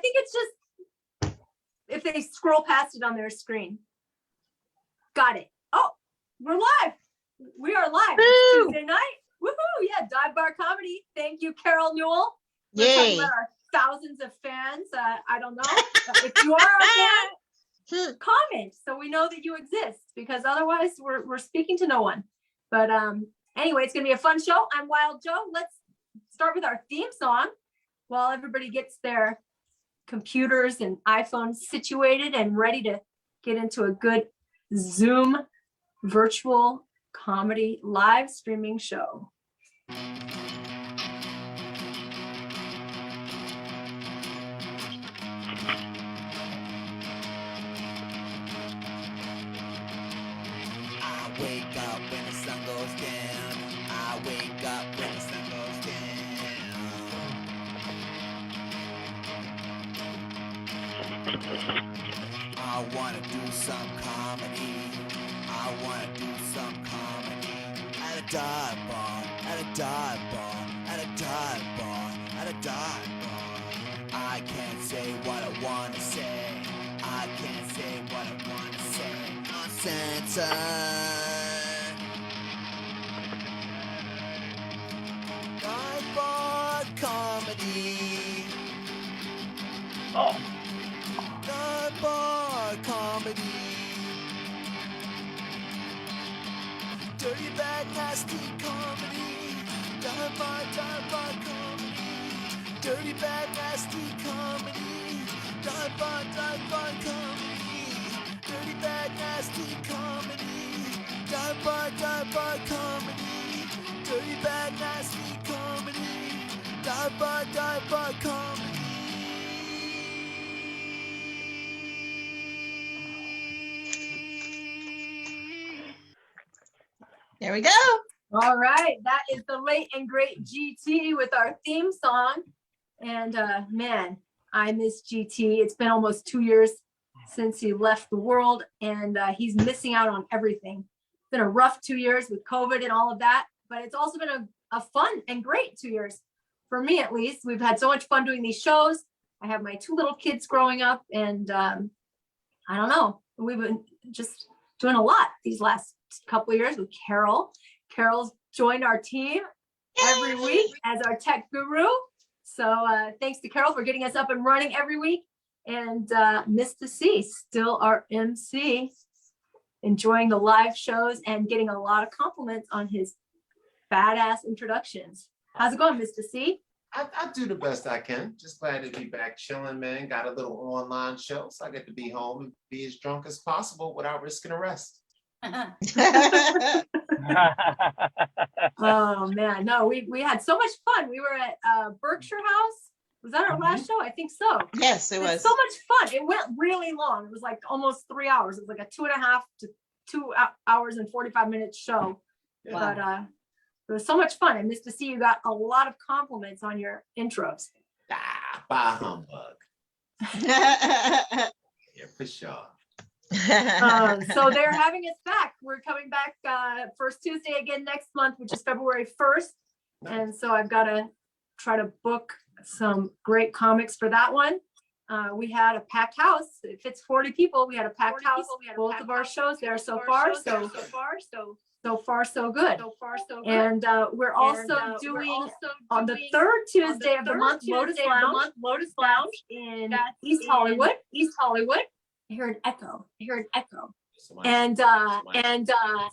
think it's just if they scroll past it on their screen. Got it. Oh, we're live. We are live. It's Tuesday night. Woohoo! Yeah, Dive Bar Comedy. Thank you, Carol Newell. We're talking about our thousands of fans. I don't know. If you are a fan, comment so we know that you exist, because otherwise we're speaking to no one. But anyway, it's gonna be a fun show. I'm Wild Joe. Let's start with our theme song while everybody gets their computers and iPhones situated and ready to get into a good Zoom virtual comedy live streaming show. I wake up when the sun goes down. I wake up when the sun goes down. I wanna do some comedy. I wanna do some comedy. At a dive bar, at a dive bar, at a dive bar, at a dive bar. I can't say what I wanna say. I can't say what I wanna say. Uncensored. Dive bar comedy. Oh. Dive bar comedy. Dirty, bad, nasty comedy. Dive bar comedy. Dirty, bad, nasty comedy. Dive bar comedy. Dirty, bad, nasty comedy. Dive bar comedy. Dirty, bad, nasty comedy. Dive bar comedy. There we go. All right, that is the late and great GT with our theme song. And man, I miss GT. It's been almost 2 years since he left the world, and he's missing out on everything. It's been a rough 2 years with COVID and all of that, but it's also been a fun and great 2 years, for me at least. We've had so much fun doing these shows. I have my 2 little kids growing up, and I don't know, we've been just doing a lot these last couple of years with Carol. Carol's joined our team every week as our tech guru. So thanks to Carol for getting us up and running every week. And Mista See, still our MC, enjoying the live shows and getting a lot of compliments on his badass introductions. How's it going, Mista See? I do the best I can. Just glad to be back chilling, man. Got a little online show, so I get to be home and be as drunk as possible without risking arrest. Oh man, no, we had so much fun. We were at Berkshire House. Was that our last show? I think so. Yes, it was. So much fun. It went really long. It was like almost 3 hours. It was like a 2.5 to 2 hours and 45 minute show. Wow. But it was so much fun. And Mista See, you got a lot of compliments on your intros. Bah humbug. Yeah, for sure. So they're having us back. We're coming back first Tuesday again next month, which is February 1st. And so I've got to try to book some great comics for that one. We had a packed house. It fits 40 people. We had a packed house. Both of our shows there so far. So far, so good. And we're also doing on the third Tuesday of the month, Lotus Lounge in East Hollywood. I heard echo. And so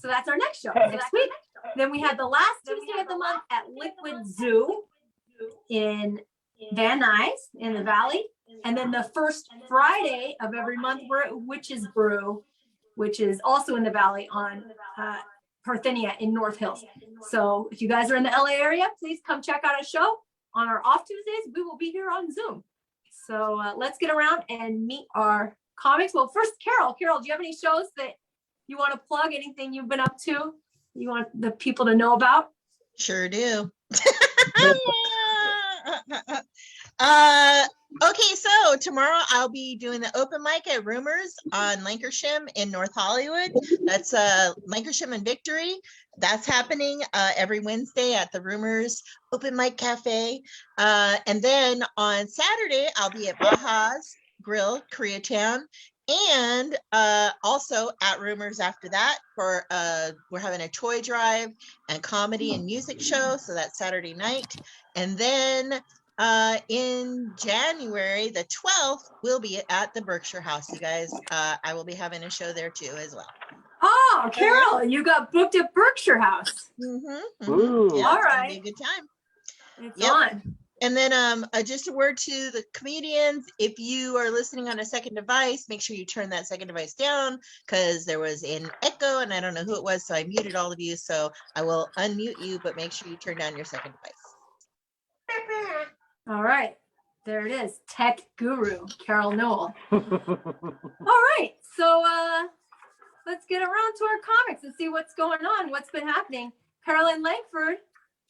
that's our next show next week. Then we had the last Tuesday of the month at Liquid Zoo in Van Nuys in the Valley. And then the first Friday of every month, we're at Witch's Brew, which is also in the Valley on Parthenia in North Hills. So if you guys are in the LA area, please come check out a show on our off Tuesdays. We will be here on Zoom. So let's get around and meet our comics. Well, first, Carol, do you have any shows that you want to plug? Anything you've been up to you want the people to know about? Sure do. Okay, so tomorrow I'll be doing the open mic at Rumors on Lancashire in North Hollywood. That's Lancashire and Victory. That's happening every Wednesday at the Rumors Open Mic Cafe. And then on Saturday, I'll be at Baja's Grill, Koreatown. And also at Rumors after that for we're having a toy drive and comedy and music show. So that's Saturday night. And then in January, the 12th, we'll be at the Berkshire House, you guys. I will be having a show there too as well. Oh, Carol, you got booked at Berkshire House. Ooh. Yeah, All it's gonna be right. a good time. It's Yep. on. And then just a word to the comedians, if you are listening on a second device, make sure you turn that second device down because there was an echo and I don't know who it was, so I muted all of you. So I will unmute you, but make sure you turn down your second device. All right. There it is. Tech guru, Carol Newell. All right. So let's get around to our comics and see what's going on, what's been happening. Caroline Langford,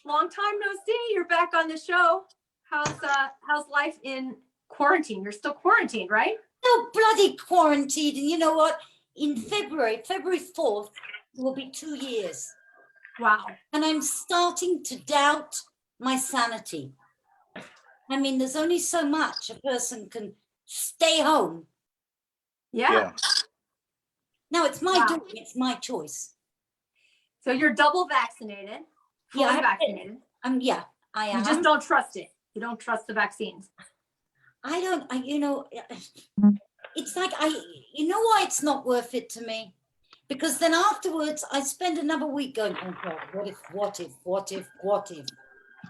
long time no see. You're back on the show. How's life in quarantine? You're still quarantined, right? No bloody quarantined. And you know what? In February 4th, will be 2 years. Wow. And I'm starting to doubt my sanity. I mean, there's only so much a person can stay home. Yeah. Now it's my Wow. doing, it's my choice. So you're double vaccinated, fully Yeah, I- vaccinated. Yeah, I am. You just don't trust it. You don't trust the vaccines. It's like you know why it's not worth it to me? Because then afterwards I spend another week going, oh God, what if?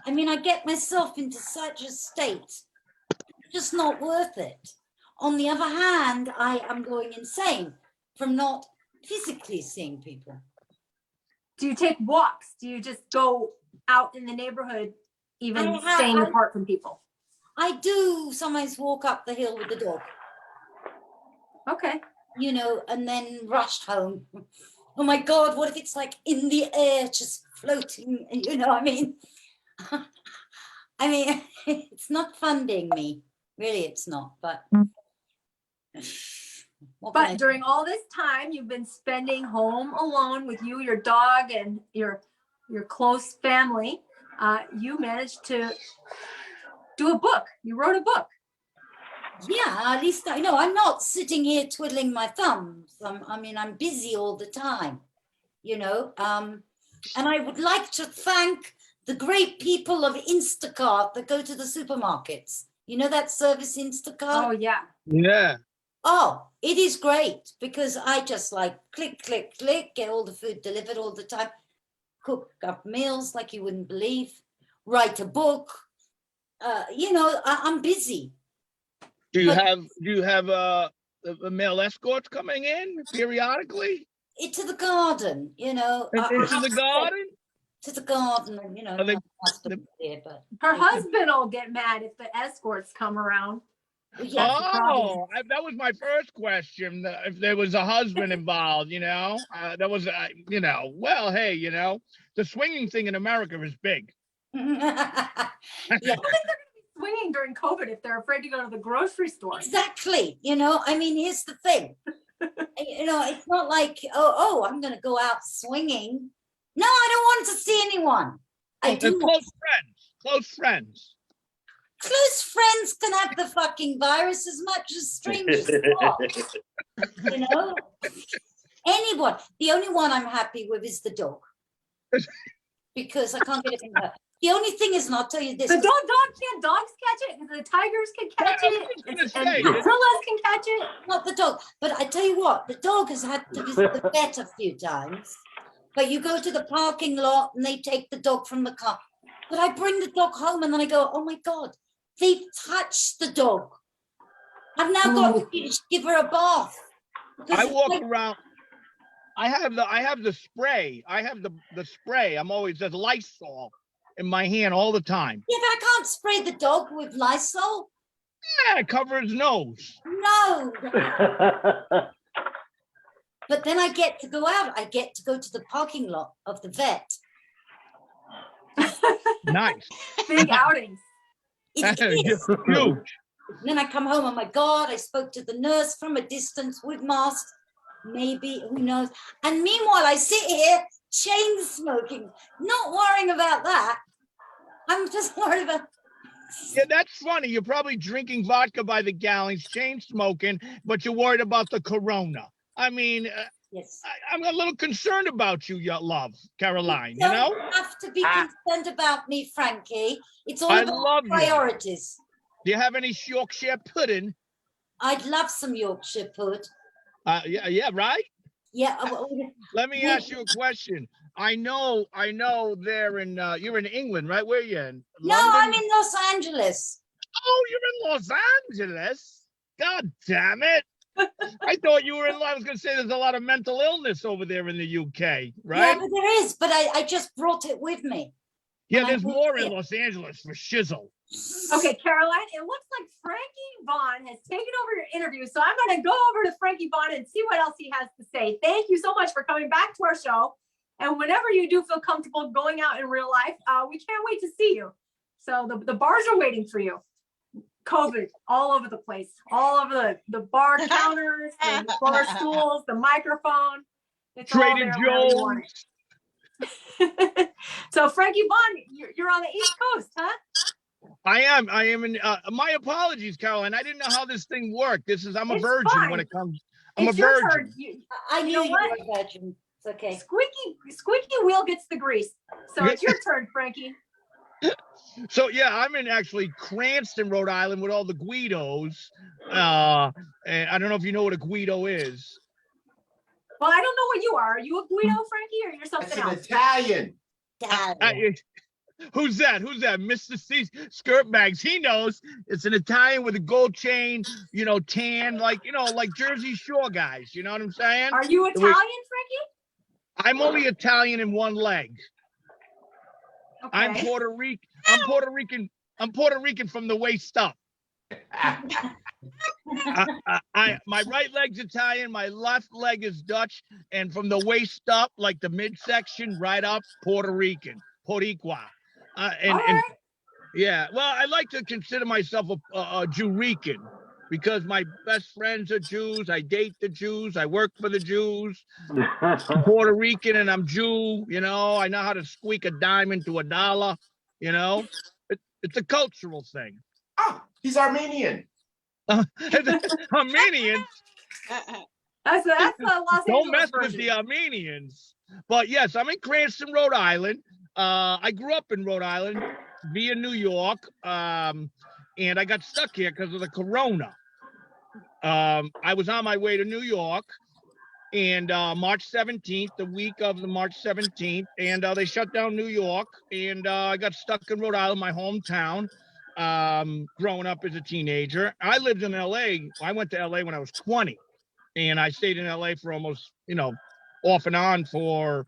I mean, I get myself into such a state, it's just not worth it. On the other hand, I am going insane from not physically seeing people. Do you take walks? Do you just go out in the neighborhood, even I staying apart from people? I do sometimes walk up the hill with the dog, Okay. you know, and then rush home. Oh my God, what if it's like in the air, just floating, you know what I mean? I mean, it's not funding me. Really, it's not, but. But during all this time, you've been spending home alone with you, your dog, and your close family. You managed to do a book. You wrote a book. Yeah, at least I know I'm not sitting here twiddling my thumbs. I'm busy all the time, you know. And I would like to thank the great people of Instacart that go to the supermarkets. You know that service, Instacart? Oh, yeah. Yeah. Oh, it is great because I just like click, click, click, get all the food delivered all the time, cook up meals like you wouldn't believe, write a book. You know, I'm busy. Do you have a male escorts coming in periodically? To the garden, you know. Into the garden? To the garden, and, you know. Are they- my husband's here, but Her husband will get mad if the escorts come around. yeah. the problem. Oh, that was my first question. If there was a husband involved, you know, that was, you know, well, hey, you know, the swinging thing in America is big. Yeah, Swinging during COVID if they're afraid to go to the grocery store. exactly. You know, I mean, here's the thing. You know, it's not like, oh, I'm going to go out swinging. No, I don't want to see anyone. I do. Close friends. Close friends can have the fucking virus as much as strangers not. You know, anyone. The only one I'm happy with is the dog, because I can't get it in her. The only thing is, and I'll tell you this: The dogs catch it? The tigers can catch Yeah, I it? was gonna And say, gorillas can catch it? not the dog. But I tell you what, the dog has had to visit the vet a few times. But you go to the parking lot and they take the dog from the car. But I bring the dog home and then I go, oh my God, they've touched the dog. I've now got to give her a bath. because I it's walk like- around. I have the spray. I have the spray. I'm always there's Lysol in my hand all the time. Yeah, but I can't spray the dog with Lysol. Yeah, cover his nose. No. But then I get to go out. I get to go to the parking lot of the vet. Nice. Big outings. It is. Huge. Then I come home, oh my God, I spoke to the nurse from a distance with masks. Maybe, who knows? And meanwhile, I sit here chain smoking, not worrying about that. I'm just worried about. Yeah, that's funny. You're probably drinking vodka by the gallons, chain smoking, but you're worried about the corona. I mean, Yes. I'm a little concerned about you, your love, Caroline, You you know? don't have to be concerned about me, Frankie. It's all I about love you. priorities. Do you have any Yorkshire pudding? I'd love some Yorkshire pud. Yeah, right? Yeah. Let me ask you a question. I know they're in, you're in England, right? Where are you in? No, London? I'm in Los Angeles. Oh, you're in Los Angeles? God damn it. I thought you were in, I was going to say there's a lot of mental illness over there in the UK, right? Yeah, but there is, but I just brought it with me. Yeah, when I there's moved more here. in Los Angeles for shizzle. Okay, Caroline, it looks like Frankie Vaughn has taken over your interview. So I'm going to go over to Frankie Vaughn and see what else he has to say. Thank you so much for coming back to our show. And whenever you do feel comfortable going out in real life, we can't wait to see you. So the bars are waiting for you. COVID all over the place, all over the bar counters, the bar stools, the microphone. It's all Trader there wherever you want Joe's. it. So Frankie Vaughn, you're on the East Coast, huh? I am in, my apologies, Caroline. I didn't know how this thing worked. I'm a It's virgin fine. when it comes, I'm It's a your virgin. turn. I knew know you what? were a virgin. It's okay. Squeaky wheel gets the grease. So it's your turn, Frankie. So yeah, I'm in actually Cranston, Rhode Island with all the Guidos. And I don't know if you know what a Guido is. Well, I don't know what you are. Are you a Guido, Frankie, or you're That's something an else? Italian. Who's that? Mr. See skirt bags. He knows. It's an Italian with a gold chain, tan, like Jersey Shore guys. You know what I'm saying? Are you Italian, Frankie? I'm only Italian in one leg. Okay. I'm Puerto Rican. I'm Puerto Rican from the waist up. My right leg's Italian, my left leg is Dutch, and from the waist up, like the midsection, right up, Puerto Rican, Boricua. And yeah, well, I like to consider myself a Jew-Rican because my best friends are Jews. I date the Jews. I work for the Jews. I'm Puerto Rican and I'm Jew. I know how to squeak a dime into a dollar. It's a cultural thing. Oh, he's Armenian. Armenians. That's the Los Don't Angeles mess with version. the Armenians. But yes, I'm in Cranston, Rhode Island. I grew up in Rhode Island via New York, and I got stuck here because of the corona. I was on my way to New York, and March 17th, the week of the March 17th, and they shut down New York, and I got stuck in Rhode Island, my hometown, growing up as a teenager. I lived in LA. I went to LA when I was 20, and I stayed in LA for almost, off and on for,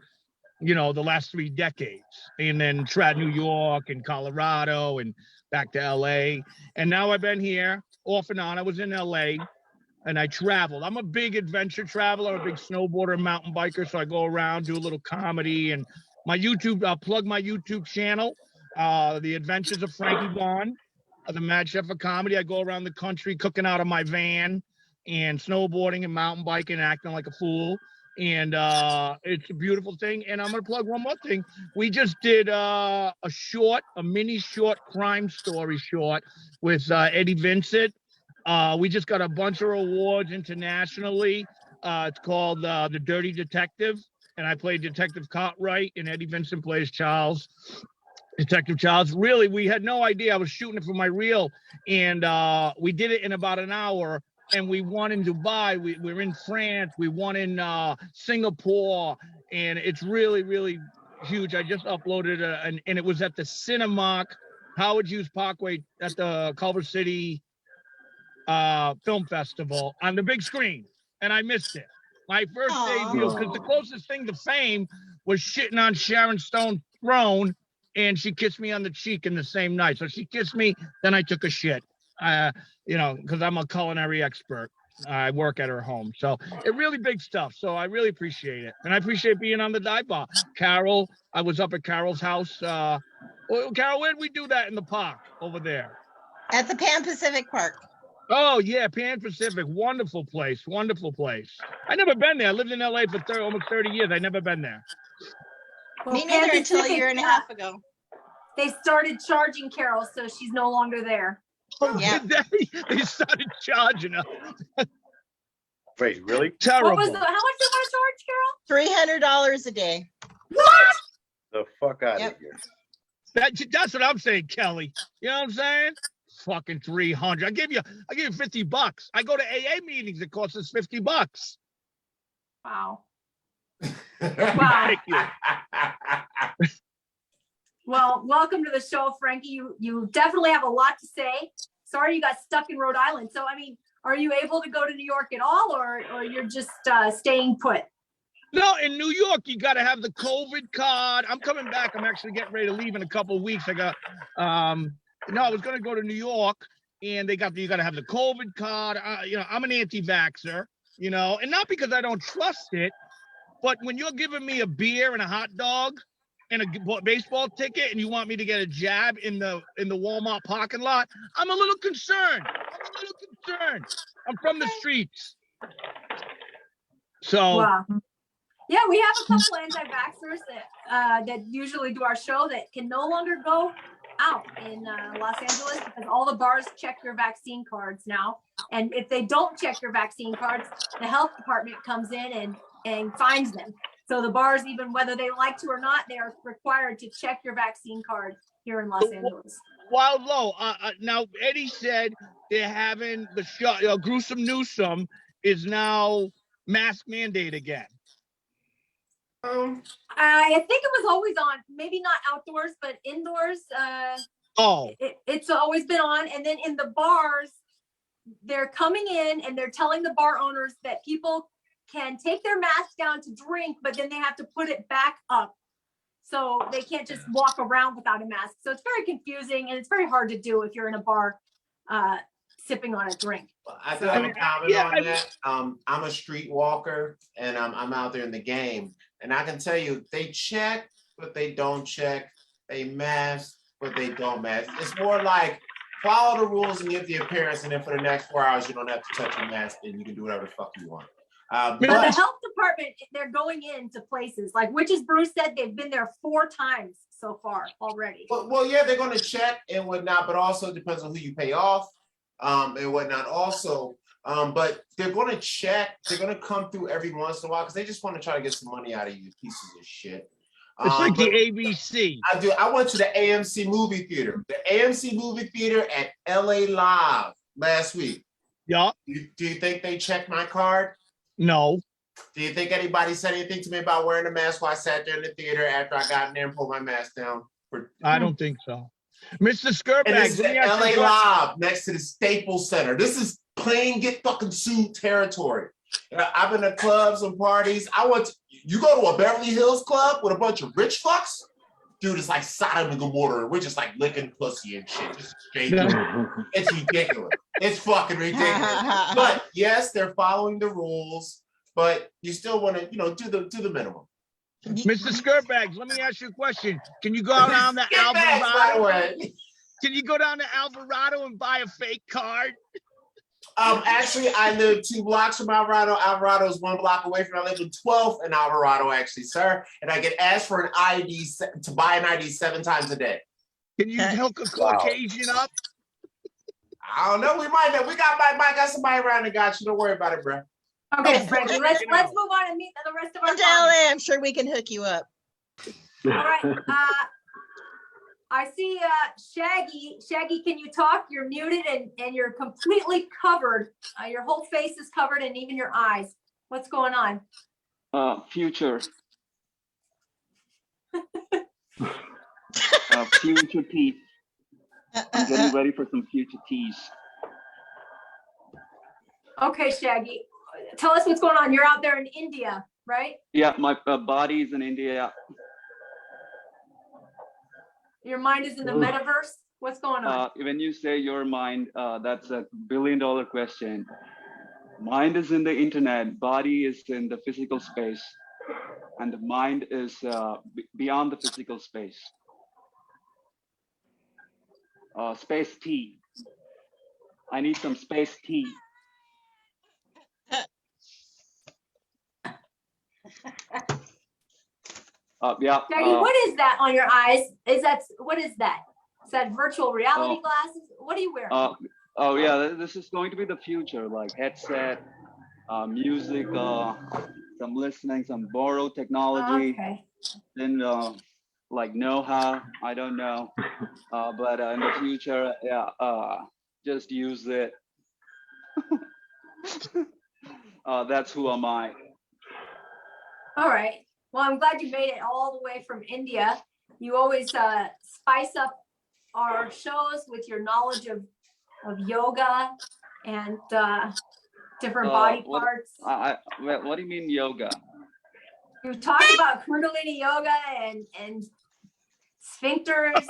the last 3 decades, and then tried New York and Colorado and back to LA. And now I've been here off and on. I was in LA and I traveled. I'm a big adventure traveler, a big snowboarder and mountain biker. So I go around, do a little comedy, and my YouTube, I'll plug my YouTube channel, The Adventures of Frankie Vaughn, the Mad Chef of Comedy. I go around the country cooking out of my van and snowboarding and mountain biking, acting like a fool. And it's a beautiful thing. And I'm going to plug one more thing. We just did a mini short crime story short with Eddie Vincent. We just got a bunch of awards internationally. It's called The Dirty Detective. And I played Detective Cartwright, and Eddie Vincent plays Charles. Detective Charles. Really, we had no idea. I was shooting it for my reel. And we did it in about an hour. And we won in Dubai. We're in France. We won in Singapore. And it's really, really huge. I just uploaded and it was at the Cinemark, Howard Hughes Parkway at the Culver City Film Festival on the big screen. And I missed it. My first debut, because the closest thing to fame was shitting on Sharon Stone's throne. And she kissed me on the cheek in the same night. So she kissed me, then I took a shit. Because I'm a culinary expert. I work at her home. So it really big stuff. So I really appreciate it. And I appreciate being on the dive bar. Carol, I was up at Carol's house. Carol, where did we do that in the park over there? At the Pan Pacific Park. Oh yeah, Pan Pacific, wonderful place, wonderful place. I never been there. I lived in LA for almost 30 years. I never been there. Well, Me Pan neither until a Pacific, year and a half ago. They started charging Carol, so she's no longer there. Oh, Yeah. did they started charging her. Wait, really? Terrible. What was how much they want to charge, Carol? $300 a day. The fuck out Yep. of here. That's what I'm saying, Kelly. You know what I'm saying? Fucking 300. I give you $50. I go to AA meetings. It costs us $50. Wow. Wow. Well, welcome to the show, Frankie. You definitely have a lot to say. Sorry you got stuck in Rhode Island. So, I mean, are you able to go to New York at all, or you're just staying put? No, in New York, you got to have the COVID card. I'm coming back. I'm actually getting ready to leave in a couple of weeks. I got, no, I was going to go to New York, and you got to have the COVID card. I'm an anti-vaxxer, and not because I don't trust it, but when you're giving me a beer and a hot dog and a baseball ticket, and you want me to get a jab in the Walmart parking lot, I'm a little concerned. I'm from the streets. So. Wow. Yeah, we have a couple anti-vaxxers that usually do our show that can no longer go out in Los Angeles because all the bars check your vaccine cards now. And if they don't check your vaccine cards, the health department comes in and fines them. So the bars, even whether they like to or not, they are required to check your vaccine card here in Los Angeles. Wild Low. Now, Eddie said they're having the shot. Gruesome Newsome is now mask mandate again. I think it was always on, maybe not outdoors, but indoors. It's always been on. And then in the bars, they're coming in and they're telling the bar owners that people can take their mask down to drink, but then they have to put it back up. So they can't just walk around without a mask. So it's very confusing and it's very hard to do if you're in a bar sipping on a drink. I do have a comment on that. I'm a street walker and I'm out there in the game. And I can tell you, they check, but they don't check. They mask, but they don't mask. It's more like follow the rules and give the appearance, and then for the next 4 hours, you don't have to touch your mask and you can do whatever the fuck you want. But the health department, they're going into places like Witches Brew said they've been there 4 times so far already. Well, yeah, they're going to check and whatnot, but also depends on who you pay off and whatnot also. But they're going to check. They're going to come through every once in a while because they just want to try to get some money out of you pieces of shit. It's like the ABC. I went to the AMC movie theater. The AMC movie theater at LA Live last week. Yeah. Do you think they checked my card? No. Do you think anybody said anything to me about wearing a mask while I sat there in the theater after I got in there and pulled my mask down? I don't think so. Mr. Skirtbag. And this is at LA Live next to the Staples Center. This is plain get fucking sued territory. I've been to clubs and parties. You go to a Beverly Hills club with a bunch of rich fucks? Dude, it's like Sodom and Gomorrah. We're just like licking pussy and shit. Just straight. It's ridiculous. It's fucking ridiculous. But yes, they're following the rules, but you still want to, do the minimum. Mr. Skirtbags, let me ask you a question. Can you go down to Alvarado? Can you go down to Alvarado and buy a fake card? Actually, I live 2 blocks from Alvarado. Alvarado is 1 block away from. I live in 12th in Alvarado, actually, sir. And I get asked for an ID to buy an ID 7 times a day. Can you hook a Caucasian up? I don't know. We might have. We got somebody around that got you. Don't worry about it, bro. Okay, Frankie, let's move on and meet the rest of our Come to LA, I'm sure we can hook you up. All right. I see Shaggy. Shaggy, can you talk? You're muted and you're completely covered. Your whole face is covered and even your eyes. What's going on? Future. Future teeth. I'm getting ready for some future teas. Okay, Shaggy. Tell us what's going on. You're out there in India, right? Yeah, my body is in India. Your mind is in the metaverse. What's going on? When you say your mind, that's a billion-dollar question. Mind is in the internet, body is in the physical space, and the mind is beyond the physical space. Space T. I need some space tea. Yeah. Shaggy, what is that on your eyes? What is that? Is that virtual reality glasses? What are you wearing? Oh yeah, this is going to be the future, like headset, music, some listening, some borrowed technology, Okay. then like know-how. I don't know, but in the future, yeah, just use it. That's who am I. All right. Well, I'm glad you made it all the way from India. You always spice up our shows with your knowledge of yoga and different body parts. What do you mean yoga? You talked about Kundalini yoga and sphincters,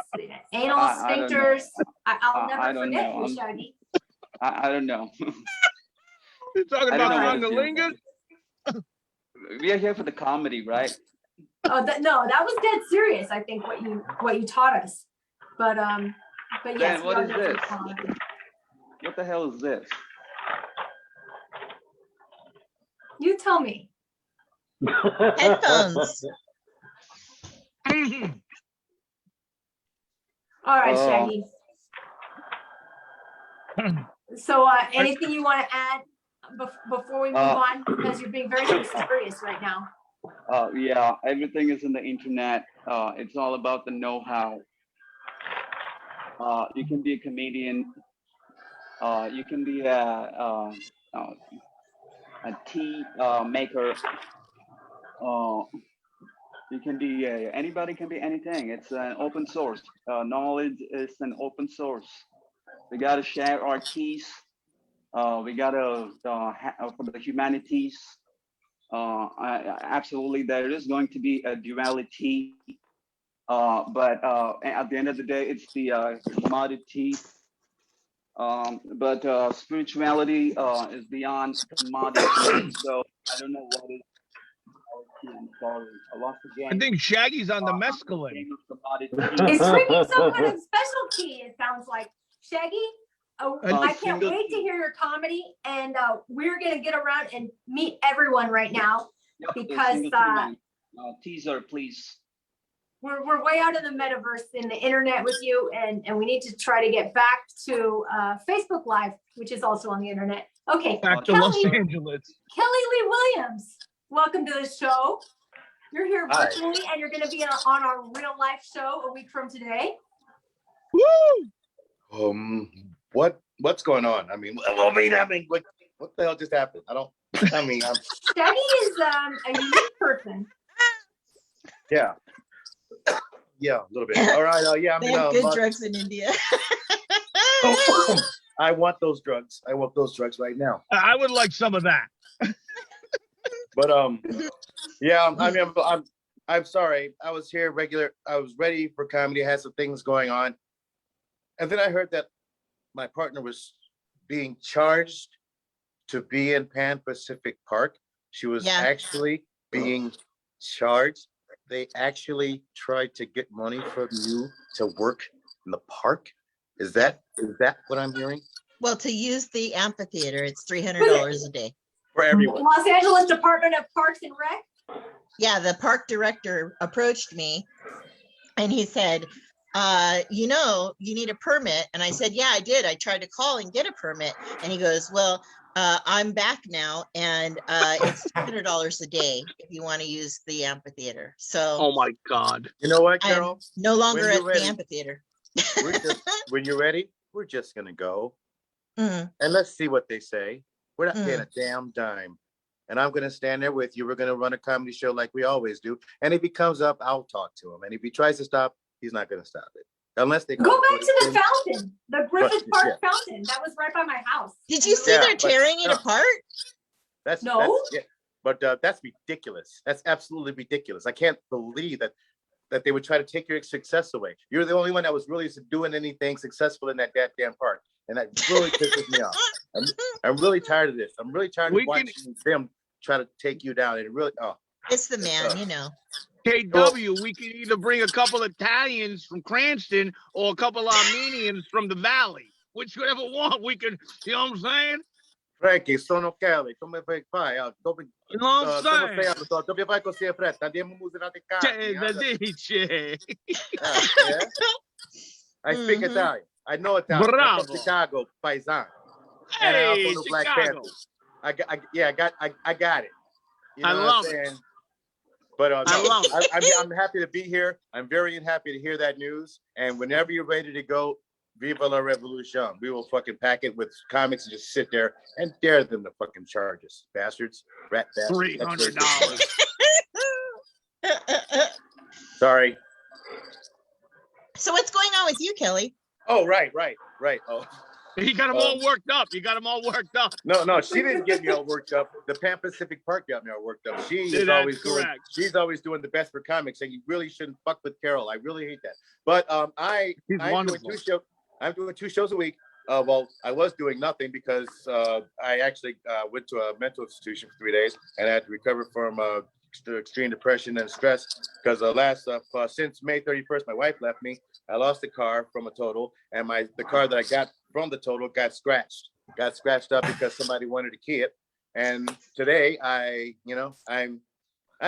anal sphincters. I'll never forget you, Shaggy. I don't know. You're talking I don't about know what it is. Kungalingas? We are here for the comedy, right? Oh, no, that was dead serious. I think what you taught us, but yes. Dan, what we is are here for this? comedy. What the hell is this? You tell me. Headphones. All right, Oh. Shaggy. So, anything you want to add before we move on? Because you're being very serious right now. Yeah, everything is in the internet. It's all about the know-how. You can be a comedian. You can be a tea maker. You can be anybody can be anything. It's an open source. Knowledge is an open source. We gotta share our keys. We gotta for the humanities. Absolutely, there is going to be a duality, but at the end of the day, it's the commodity. But spirituality is beyond commodity. So I don't know what is. I'm sorry. Once again, I think Shaggy's on the mescaline. He's drinking some kind of specialty, it sounds like. Shaggy, I can't wait to hear your comedy, and we're going to get around and meet everyone right now, because teaser, please. We're way out of the metaverse in the internet with you, and we need to try to get back to Facebook Live, which is also on the internet. Okay, Back to Los Angeles. Kelly Lee Williams, welcome to the show. You're here virtually, and you're going to be on our real life show a week from today. Woo! What's going on? I mean, what the hell just happened? I'm Shaggy is a unique person. Yeah. Yeah, a little bit. All right. Yeah, They have good drugs in India. I want those drugs. I want those drugs right now. I would like some of that. But yeah, I'm sorry. I was here regular. I was ready for comedy. I had some things going on, and then I heard that my partner was being charged to be in Pan Pacific Park. She was actually being charged. They actually tried to get money from you to work in the park. Is that what I'm hearing? Well, to use the amphitheater, it's $300 a day. For everyone. Los Angeles Department of Parks and Rec? Yeah, the park director approached me and he said, you need a permit. And I said, yeah, I did. I tried to call and get a permit. And he goes, well, I'm back now, and it's $200 a day if you want to use the amphitheater. So, oh my God! You know what, Carol? I'm no longer at the amphitheater. When you're ready, we're just gonna go, and let's see what they say. We're not paying a damn dime, and I'm gonna stand there with you. We're gonna run a comedy show like we always do. And if he comes up, I'll talk to him. And if he tries to stop, he's not gonna stop it. Unless they go back to the fountain, the Griffith Park fountain. That was right by my house. Did you see they're tearing it apart? That's that's ridiculous. That's absolutely ridiculous. I can't believe that they would try to take your success away. You're the only one that was really doing anything successful in that goddamn park, and that really pisses me off. I'm really tired of this. I'm really tired of watching them try to take you down. It really it's the man, KW, we could either bring a couple Italians from Cranston or a couple Armenians from the Valley. whichever one we can, you know what I'm saying? Frankie, sono Kelly. Come fai? You know what I'm Come saying? stai? Dove vai così in fretta? Andiamo a usare le Che da carni. dice. Yeah. I speak Mhm. Italian. I know Italian. I'm Bravo. from Chicago, paisan. And I Hey, also know Black Chicago. Panthers. I got it. You know I what love I'm it. saying? But I no, love it. I'm happy to be here. I'm very happy to hear that news. And whenever you're ready to go, Viva la Revolution. We will fucking pack it with comics and just sit there and dare them to fucking charge us. Bastards. Rat bastards. $300. Sorry. So what's going on with you, Kelly? Oh, right. Oh. He got them all worked up. You got them all worked up. No, she didn't get me all worked up. The Pan Pacific Park got me all worked up. She's That's always doing correct. the best for comics, and you really shouldn't fuck with Carol. I really hate that. But I'm He's wonderful. I'm doing 2 shows a week. Well, I was doing nothing because I actually went to a mental institution for 3 days and I had to recover from extreme depression and stress because since May 31st, my wife left me. I lost the car from a total, and the car that I got from the total got scratched up because somebody wanted to key it. And today I'm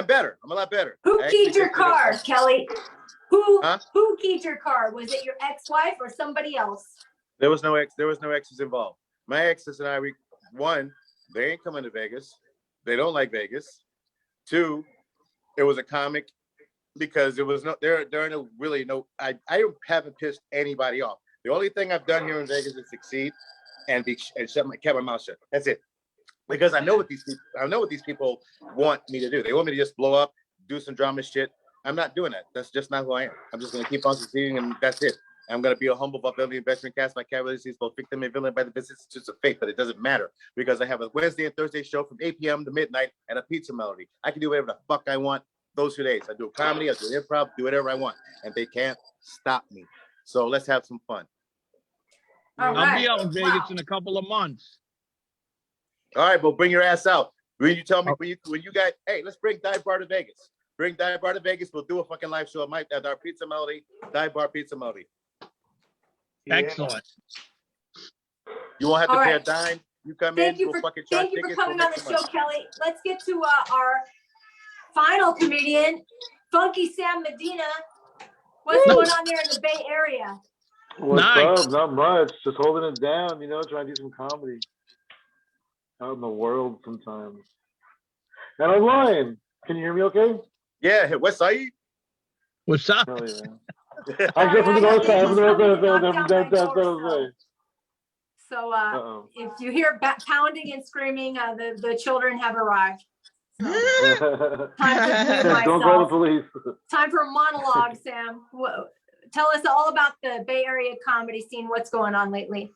better. I'm a lot better. Who keyed your car, Kelly? Who keyed your car? Was it your ex-wife or somebody else? There was no exes involved. My exes and I, one, they ain't coming to Vegas. They don't like Vegas. 2, it was a comic because there are no really no. I haven't pissed anybody off. The only thing I've done here in Vegas is succeed and kept my mouth shut. That's it. Because I know what these people want me to do. They want me to just blow up, do some drama shit. I'm not doing that. That's just not who I am. I'm just gonna keep on succeeding, and that's it. I'm gonna be a humble but building veteran cast. My character is both victim and villain by the business. It's just a fate, but it doesn't matter because I have a Wednesday and Thursday show from 8 p.m. to midnight and a pizza melody. I can do whatever the fuck I want those 2 days. I do comedy, I do improv, do whatever I want, and they can't stop me. So let's have some fun. All I'll right. be out in Vegas in a couple of months. All right, well, bring your ass out. When you tell me when you guys, hey, let's bring Dive Bar to Vegas. Bring Dive Bar to Vegas. We'll do a fucking live show at our pizza melody, Dive Bar Pizza Melody. Excellent. You won't have to All pay a right. dime. You come Thank in, you we'll for fucking charge thank you for tickets. coming on the show, Kelly. Let's get to our final comedian, Funky Sam Medina. What's going on there in the Bay Area? What's Nice. up? Not much. Just holding it down, trying to do some comedy out in the world sometimes. And I'm lying. Can you hear me okay? Yeah, West Side. What's up? Hell yeah. Sorry, I'm just from the north side. he's coming to knock down my door, so if you hear pounding and screaming, the children have arrived. So, time to Don't call the police. Time for a monologue, Sam. Tell us all about the Bay Area comedy scene. What's going on lately?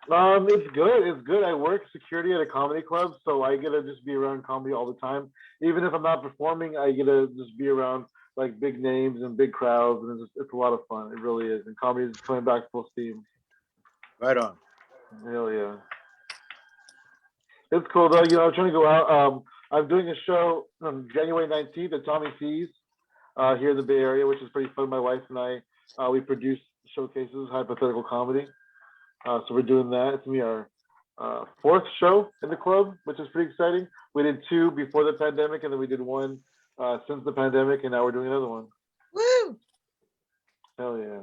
It's good. It's good. I work security at a comedy club, so I get to just be around comedy all the time. Even if I'm not performing, I get to just be around like big names and big crowds, and it's a lot of fun. It really is. And comedy is coming back full steam. Right on. Hell yeah. It's cool though. I'm trying to go out. I'm doing a show on January 19th at Tommy C's here in the Bay Area, which is pretty fun. My wife and I, we produce showcases, hypothetical comedy. So we're doing that. It's gonna be our 4th show in the club, which is pretty exciting. We did 2 before the pandemic, and then we did 1 since the pandemic, and now we're doing another one. Woo! Hell yeah.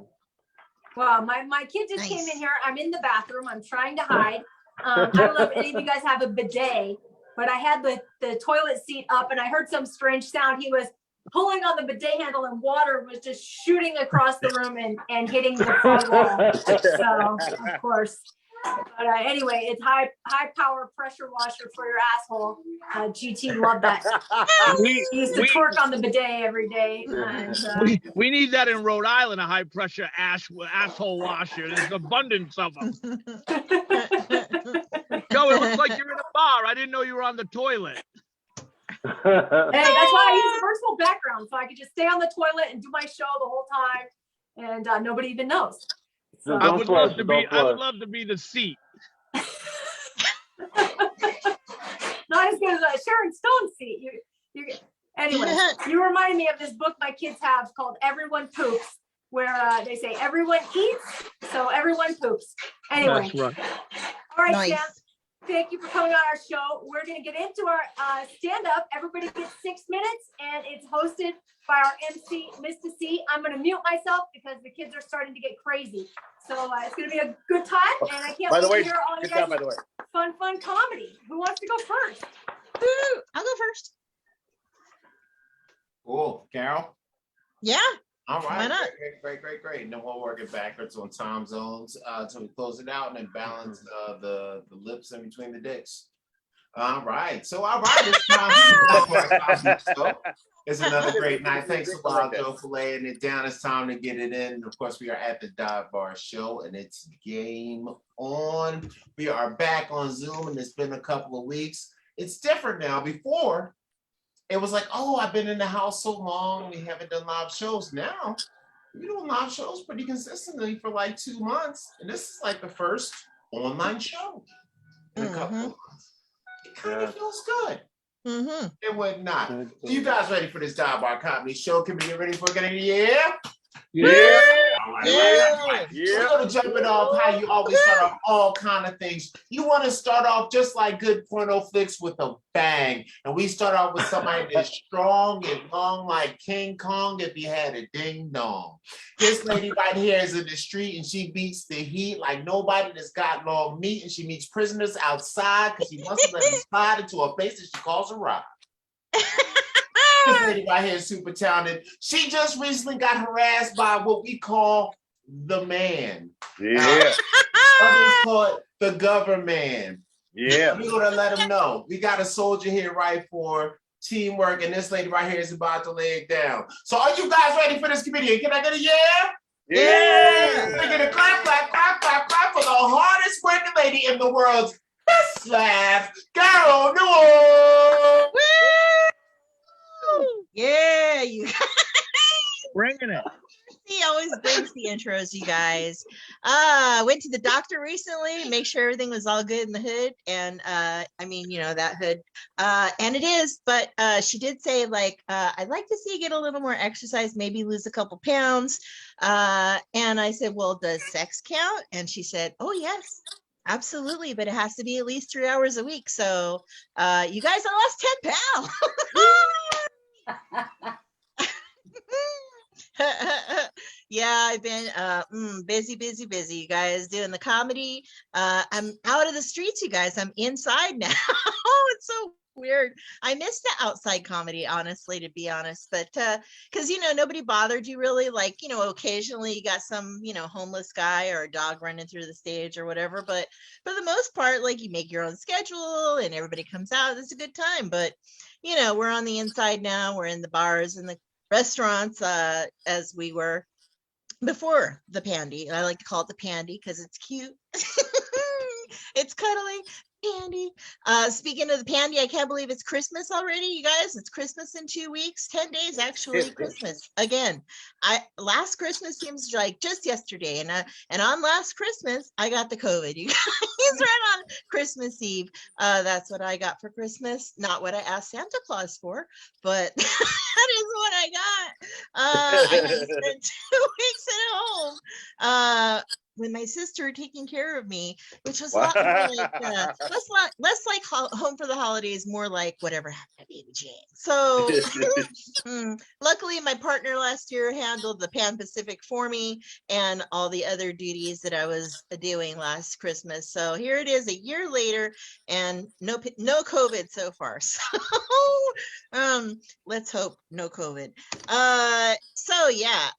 Wow, my kid just came in here. I'm in the bathroom. I'm trying to hide. I don't know if any of you guys have a bidet, but I had the toilet seat up and I heard some strange sound. He was pulling on the bidet handle and water was just shooting across the room and hitting the front wall. So, of course. But anyway, it's high power pressure washer for your asshole. GT loved that. He used to twerk on the bidet every day. And, we need that in Rhode Island, a high pressure asshole washer. There's abundance of them. Joe, it looks like you're in a bar. I didn't know you were on the toilet. Hey, that's why I use a virtual background, so I could just stay on the toilet and do my show the whole time, and nobody even knows. So, I would love to be the seat. Not as good as Sharon Stone's seat. Anyway, you reminded me of this book my kids have called Everyone Poops, where they say everyone eats, so everyone poops. Anyway, That's right. all right, Nice. Sam. Thank you for coming on our show. We're going to get into our stand-up. Everybody gets 6 minutes, and it's hosted by our MC, Mista See. I'm going to mute myself because the kids are starting to get crazy. So it's going to be a good time, and I can't By the wait way, to hear all you good job, by guys' the way. fun comedy. Who wants to go first? Woo, I'll go first. Cool, Carol. Yeah. All right, Why not? Great. No more working backwards on time zones until we close it out and then balance the lips in between the dicks. All right, it's time for our comedy show. It's another great night. Thanks a lot, Joe, for laying it down. It's time to get it in. And of course, we are at the Dive Bar Show, and it's game on. We are back on Zoom, and it's been a couple of weeks. It's different now. Before, it was like, oh, I've been in the house so long, we haven't done live shows. Now, we're doing live shows pretty consistently for like 2 months. And this is like the first online show in a couple of months. It kind of feels good. It would not. So you guys ready for this Dive Bar Comedy Show? Can we get ready for it? Yeah? Yeah. All right. We're going to jump it off how you always start off all kind of things. You want to start off just like good porno flicks with a bang. And we start off with somebody that's strong and long like King Kong if he had a ding dong. This lady right here is in the street and she beats the heat like nobody that's got long meat, and she meets prisoners outside because she wants to let them slide into a place that she calls a rock. This lady right here is super talented. She just recently got harassed by what we call the man. Yeah. Others call it the government. Yeah. We're gonna let them know. We got a soldier here, right, for teamwork, and this lady right here is about to lay it down. So are you guys ready for this comedian? Can I get a yeah? Yeah. We're gonna clap for the hardest working lady in the world's best laugh, Carol Newell. Yeah, you Bringing it. he always brings the intros, you guys. Went to the doctor recently, make sure everything was all good in the hood. And I mean, you know, that hood. And it is, but she did say, like, I'd like to see you get a little more exercise, maybe lose a couple pounds. And I said, well, does sex count? And she said, oh, yes. Absolutely, but it has to be at least 3 hours a week. So you guys, I lost 10 pounds. Yeah, I've been busy, you guys, doing the comedy. I'm out of the streets, you guys. I'm inside now. It's so weird. I miss the outside comedy, honestly, to be honest. But because, you know, nobody bothered you really. Like, you know, occasionally you got some, you know, homeless guy or a dog running through the stage or whatever. But for the most part, like, you make your own schedule and everybody comes out. It's a good time. But, you know, we're on the inside now. We're in the bars and the restaurants as we were before the pandy. I like to call it the pandy because it's cute. It's cuddly. Pandy. Speaking of the pandy, I can't believe it's Christmas already, you guys. It's Christmas in 2 weeks, 10 days actually. Christmas again. Last Christmas seems like just yesterday, and on last Christmas I got the COVID. You guys, right on Christmas Eve. That's what I got for Christmas. Not what I asked Santa Claus for, but that is what I got. I had to spend 2 weeks at home. With my sister taking care of me, which was a lot more like less like home for the holidays, more like whatever happened to Baby Jane. So luckily my partner last year handled the Pan Pacific for me and all the other duties that I was doing last Christmas. So here it is a year later and no COVID so far. So let's hope no COVID. So yeah,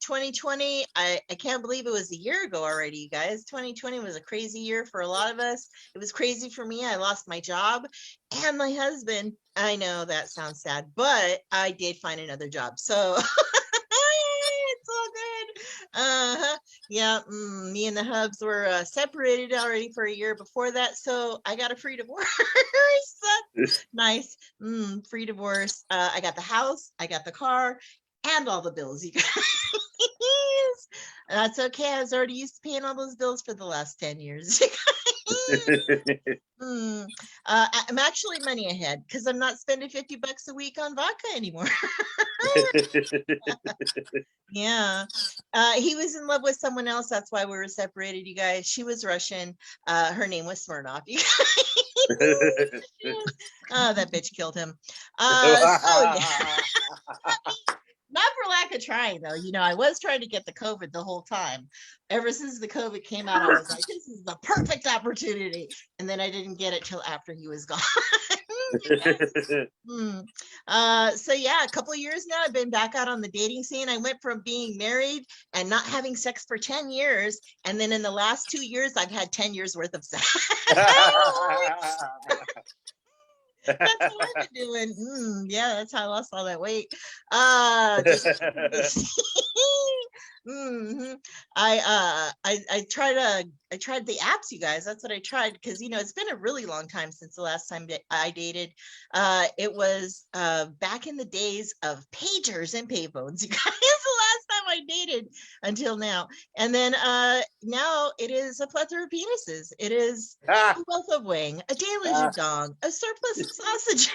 2020, I can't believe it was a year ago already, you guys. 2020 was a crazy year for a lot of us. It was crazy for me. I lost my job and my husband. I know that sounds sad, but I did find another job. So it's all good. Yeah, me and the hubs were separated already for a year before that. So I got a free divorce. Nice. Free divorce. I got the house, I got the car, and all the bills, you guys. That's okay. I was already used to paying all those bills for the last 10 years. I'm actually money ahead because I'm not spending $50 a week on vodka anymore. Yeah. He was in love with someone else. That's why we were separated, you guys. She was Russian. Her name was Smirnov. You guys. Oh, that bitch killed him. So yeah. Not for lack of trying, though. You know, I was trying to get the COVID the whole time. Ever since the COVID came out, I was like, this is the perfect opportunity. And then I didn't get it till after he was gone. So yeah, a couple of years now, I've been back out on the dating scene. I went from being married and not having sex for 10 years. And then in the last 2 years, I've had 10 years worth of sex. That's what I've been doing. Yeah, that's how I lost all that weight. I tried the apps, you guys. That's what I tried, because you know it's been a really long time since the last time that I dated. It was back in the days of pagers and payphones, you guys. The last time I dated until now. And then now it is a plethora of penises. It is a wealth of wing, a deluge of dong, a surplus of sausages.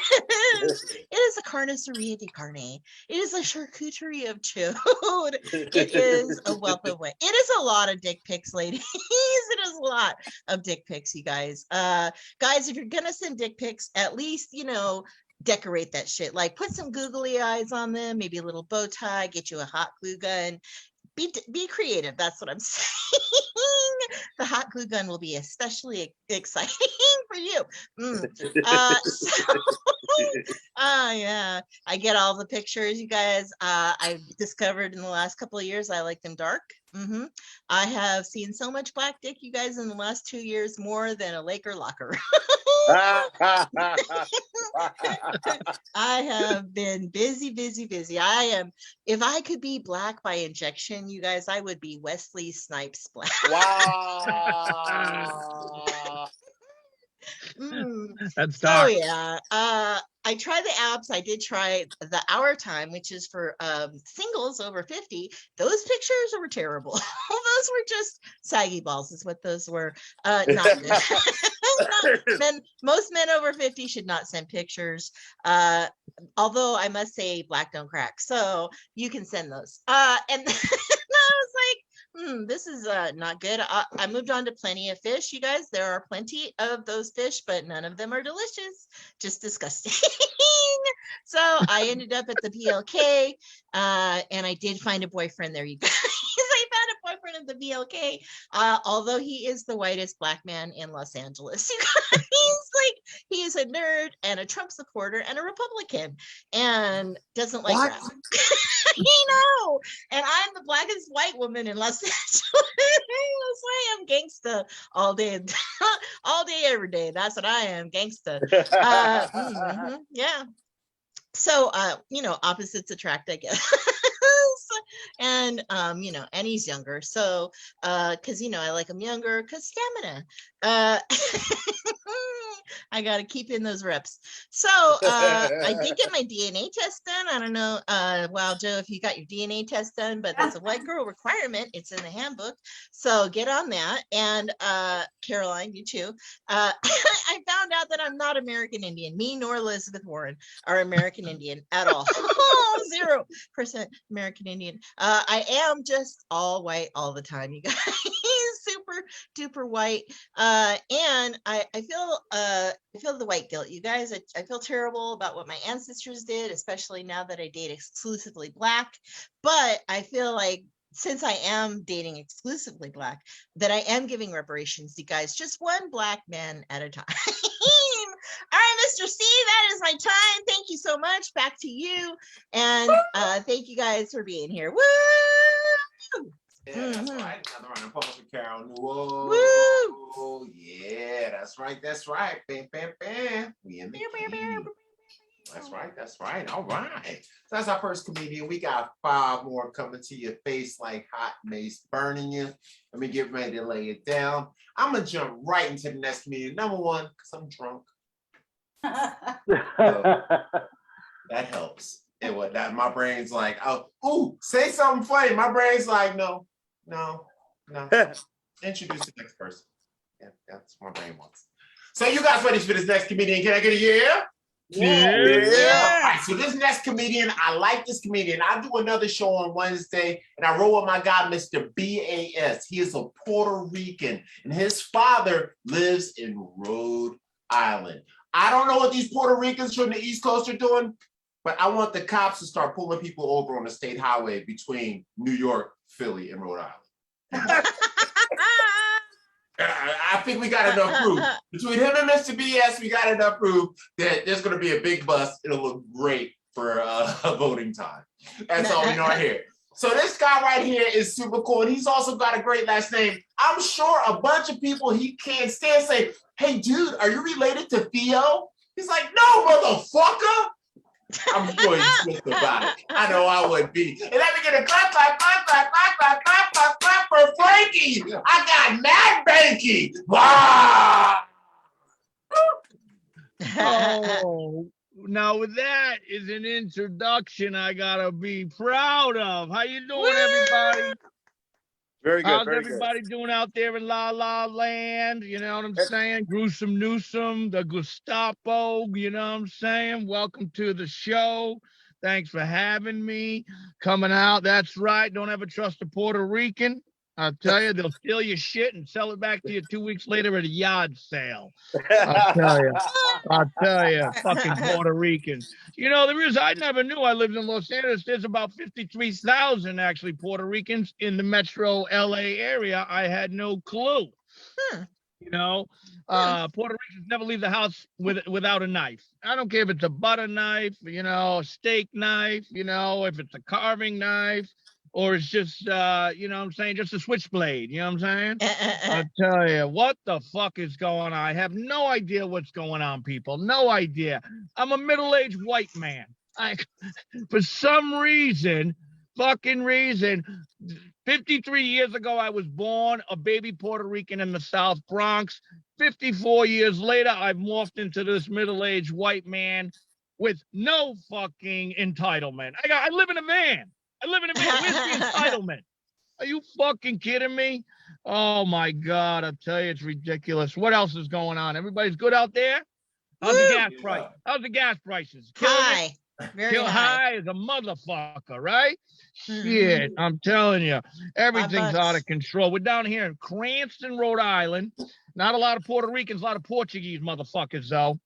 It is a carniceria de carne. It is a charcuterie of chode. It is a wealth of wing. It is a lot of dick pics, ladies. It is a lot of dick pics, you guys. Guys, if you're gonna send dick pics, at least, you know, decorate that shit. Like put some googly eyes on them, maybe a little bow tie, get you a hot glue gun. Be creative. That's what I'm saying. The hot glue gun will be especially exciting for you. Yeah, I get all the pictures, you guys. I've discovered in the last couple of years I like them dark. I have seen so much black dick, you guys, in the last 2 years, more than a Laker locker. I have been busy. I am, if I could be black by injection, you guys, I would be Wesley Snipes black. Wow. That's So dark. yeah, I tried the apps. I did try the Hour Time, which is for singles over 50. Those pictures were terrible. Those were just saggy balls is what those were. Not good. Most men over 50 should not send pictures. Although I must say black don't crack. So you can send those. And I was like, this is not good. I moved on to Plenty of Fish, you guys. There are plenty of those fish, but none of them are delicious, just disgusting. So I ended up at the PLK, and I did find a boyfriend there, you guys. I found a boyfriend at the PLK, although he is the whitest black man in Los Angeles. You guys, like, he is a nerd and a Trump supporter and a Republican and doesn't like rap. You know, and I'm the blackest white woman in Los Angeles. That's why I'm gangsta all day, every day. That's what I am, gangsta. Yeah. So, you know, opposites attract, I guess. And you know, and he's younger, so because you know I like him younger because stamina. I gotta keep in those reps. So I did get my DNA test done. I don't know, wow, Joe, if you got your DNA test done, but that's a white girl requirement. It's in the handbook, so get on that. And Caroline, you too. I found out that I'm not American Indian. Me nor Elizabeth Warren are American Indian at all. 0% American Indian. I am just all white all the time, you guys. Super duper white. And I feel the white guilt, you guys. I feel terrible about what my ancestors did, especially now that I date exclusively black. But I feel like since I am dating exclusively black, that I am giving reparations, you guys, just one black man at a time. All right, Mr. C, that is my time. Thank you so much. Back to you. And thank you guys for being here. Woo! Yeah, that's right. Another round of applause for Carol Newell. Woo! Yeah, that's right. Bam, bam, bam. We in the key. That's right. All right. So that's our first comedian. We got 5 more coming to your face like hot mace burning you. Let me get ready to lay it down. I'm going to jump right into the next comedian. Number 1, because I'm drunk. So, that helps. It was that my brain's like, oh, say something funny. My brain's like, no. Introduce the next person. Yeah, that's what my brain wants. So you guys ready for this next comedian? Can I get a yeah? Yeah. All right, so this next comedian, I like this comedian. I'll do another show on Wednesday, and I roll with my guy, Mr. BAS. He is a Puerto Rican, and his father lives in Rhode Island. I don't know what these Puerto Ricans from the East Coast are doing, but I want the cops to start pulling people over on the state highway between New York, Philly, and Rhode Island. I think we got enough proof. Between him and Mr. BS, we got enough proof that there's going to be a big bust. It'll look great for voting time. That's all we know right here. So this guy right here is super cool, and he's also got a great last name. I'm sure a bunch of people he can't stand say, "Hey, dude, are you related to Theo?" He's like, "No, motherfucker." I'm sure he's pissed about it. I know I would be. And let me get a clap for Frankie. I got Mad Banky. Wow. Oh, now that is an introduction I gotta be proud of. How you doing, everybody? Very good. How's Very everybody doing out there in La La Land? You know what I'm saying? Gruesome Newsome, the Gestapo, you know what I'm saying? Welcome to the show. Thanks for having me. Coming out, that's right. Don't ever trust a Puerto Rican. I'll tell you, they'll steal your shit and sell it back to you 2 weeks later at a yard sale. I'll tell you, fucking Puerto Ricans. You know, I never knew I lived in Los Angeles. There's about 53,000 actually Puerto Ricans in the metro LA area. I had no clue. You know, Puerto Ricans never leave the house without a knife. I don't care if it's a butter knife, you know, a steak knife, you know, if it's a carving knife, or it's just, you know what I'm saying, just a switchblade, you know what I'm saying? I'll tell you, what the fuck is going on? I have no idea what's going on, people. No idea. I'm a middle-aged white man. For some reason, 53 years ago, I was born a baby Puerto Rican in the South Bronx. 54 years later, I've morphed into this middle-aged white man with no fucking entitlement. I live in a van. Where's the entitlement? Are you fucking kidding me? Oh my God, I tell you, it's ridiculous. What else is going on? Everybody's good out there? How's the gas price? How's the gas prices? High. Very high as a motherfucker, right? Shit, I'm telling you, everything's out of control. We're down here in Cranston, Rhode Island. Not a lot of Puerto Ricans, a lot of Portuguese motherfuckers, though.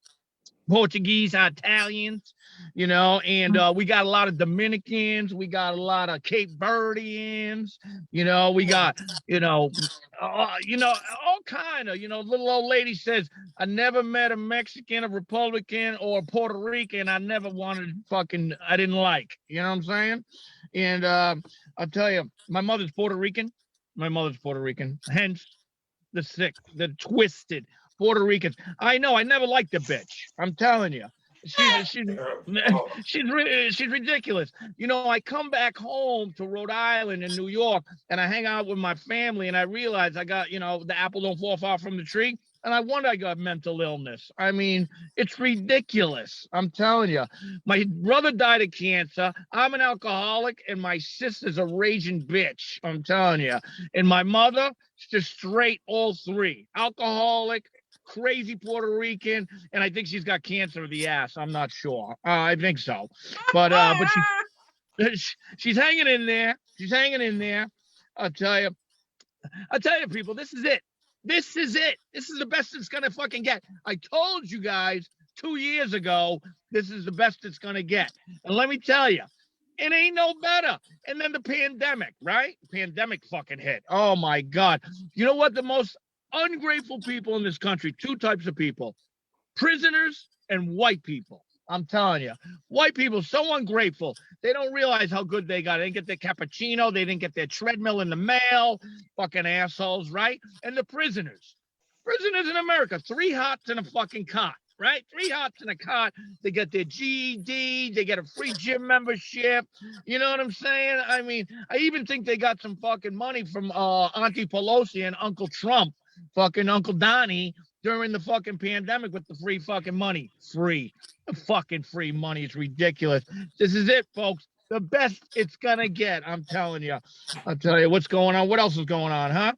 Portuguese, Italians, you know, and we got a lot of Dominicans, we got a lot of Cape Verdeans, you know, we got, all kind of, little old lady says, I never met a Mexican, a Republican, or a Puerto Rican I never wanted I didn't like, you know what I'm saying? And I'll tell you, my mother's Puerto Rican, hence the sick, the twisted Puerto Ricans. I know. I never liked the bitch. I'm telling you, she's ridiculous. You know, I come back home to Rhode Island and New York, and I hang out with my family, and I realize I got, the apple don't fall far from the tree, and I wonder I got mental illness. I mean, it's ridiculous. I'm telling you. My brother died of cancer. I'm an alcoholic, and my sister's a raging bitch. I'm telling you. And my mother, just straight all three. Alcoholic, crazy Puerto Rican, and I think she's got cancer of the ass. I'm not sure. I think so. But she's hanging in there. I'll tell you, people, this is it. This is the best it's gonna fucking get. I told you guys 2 years ago, this is the best it's gonna get. And let me tell you, it ain't no better. And then the pandemic, right? Pandemic fucking hit. Oh my God. You know what? The most ungrateful people in this country, two types of people, prisoners and white people. I'm telling you, white people so ungrateful. They don't realize how good they got. They didn't get their cappuccino. They didn't get their treadmill in the mail. Fucking assholes, right? And the prisoners in America, 3 hots in a fucking cot, right? 3 hots in a cot. They get their GED. They get a free gym membership. You know what I'm saying? I mean, I even think they got some fucking money from Auntie Pelosi and Uncle Trump. Fucking Uncle Donnie during the fucking pandemic with the free fucking money. Free money. It's ridiculous. This is it, folks. The best it's gonna get. I'm telling you. I'll tell you what's going on. What else is going on, huh?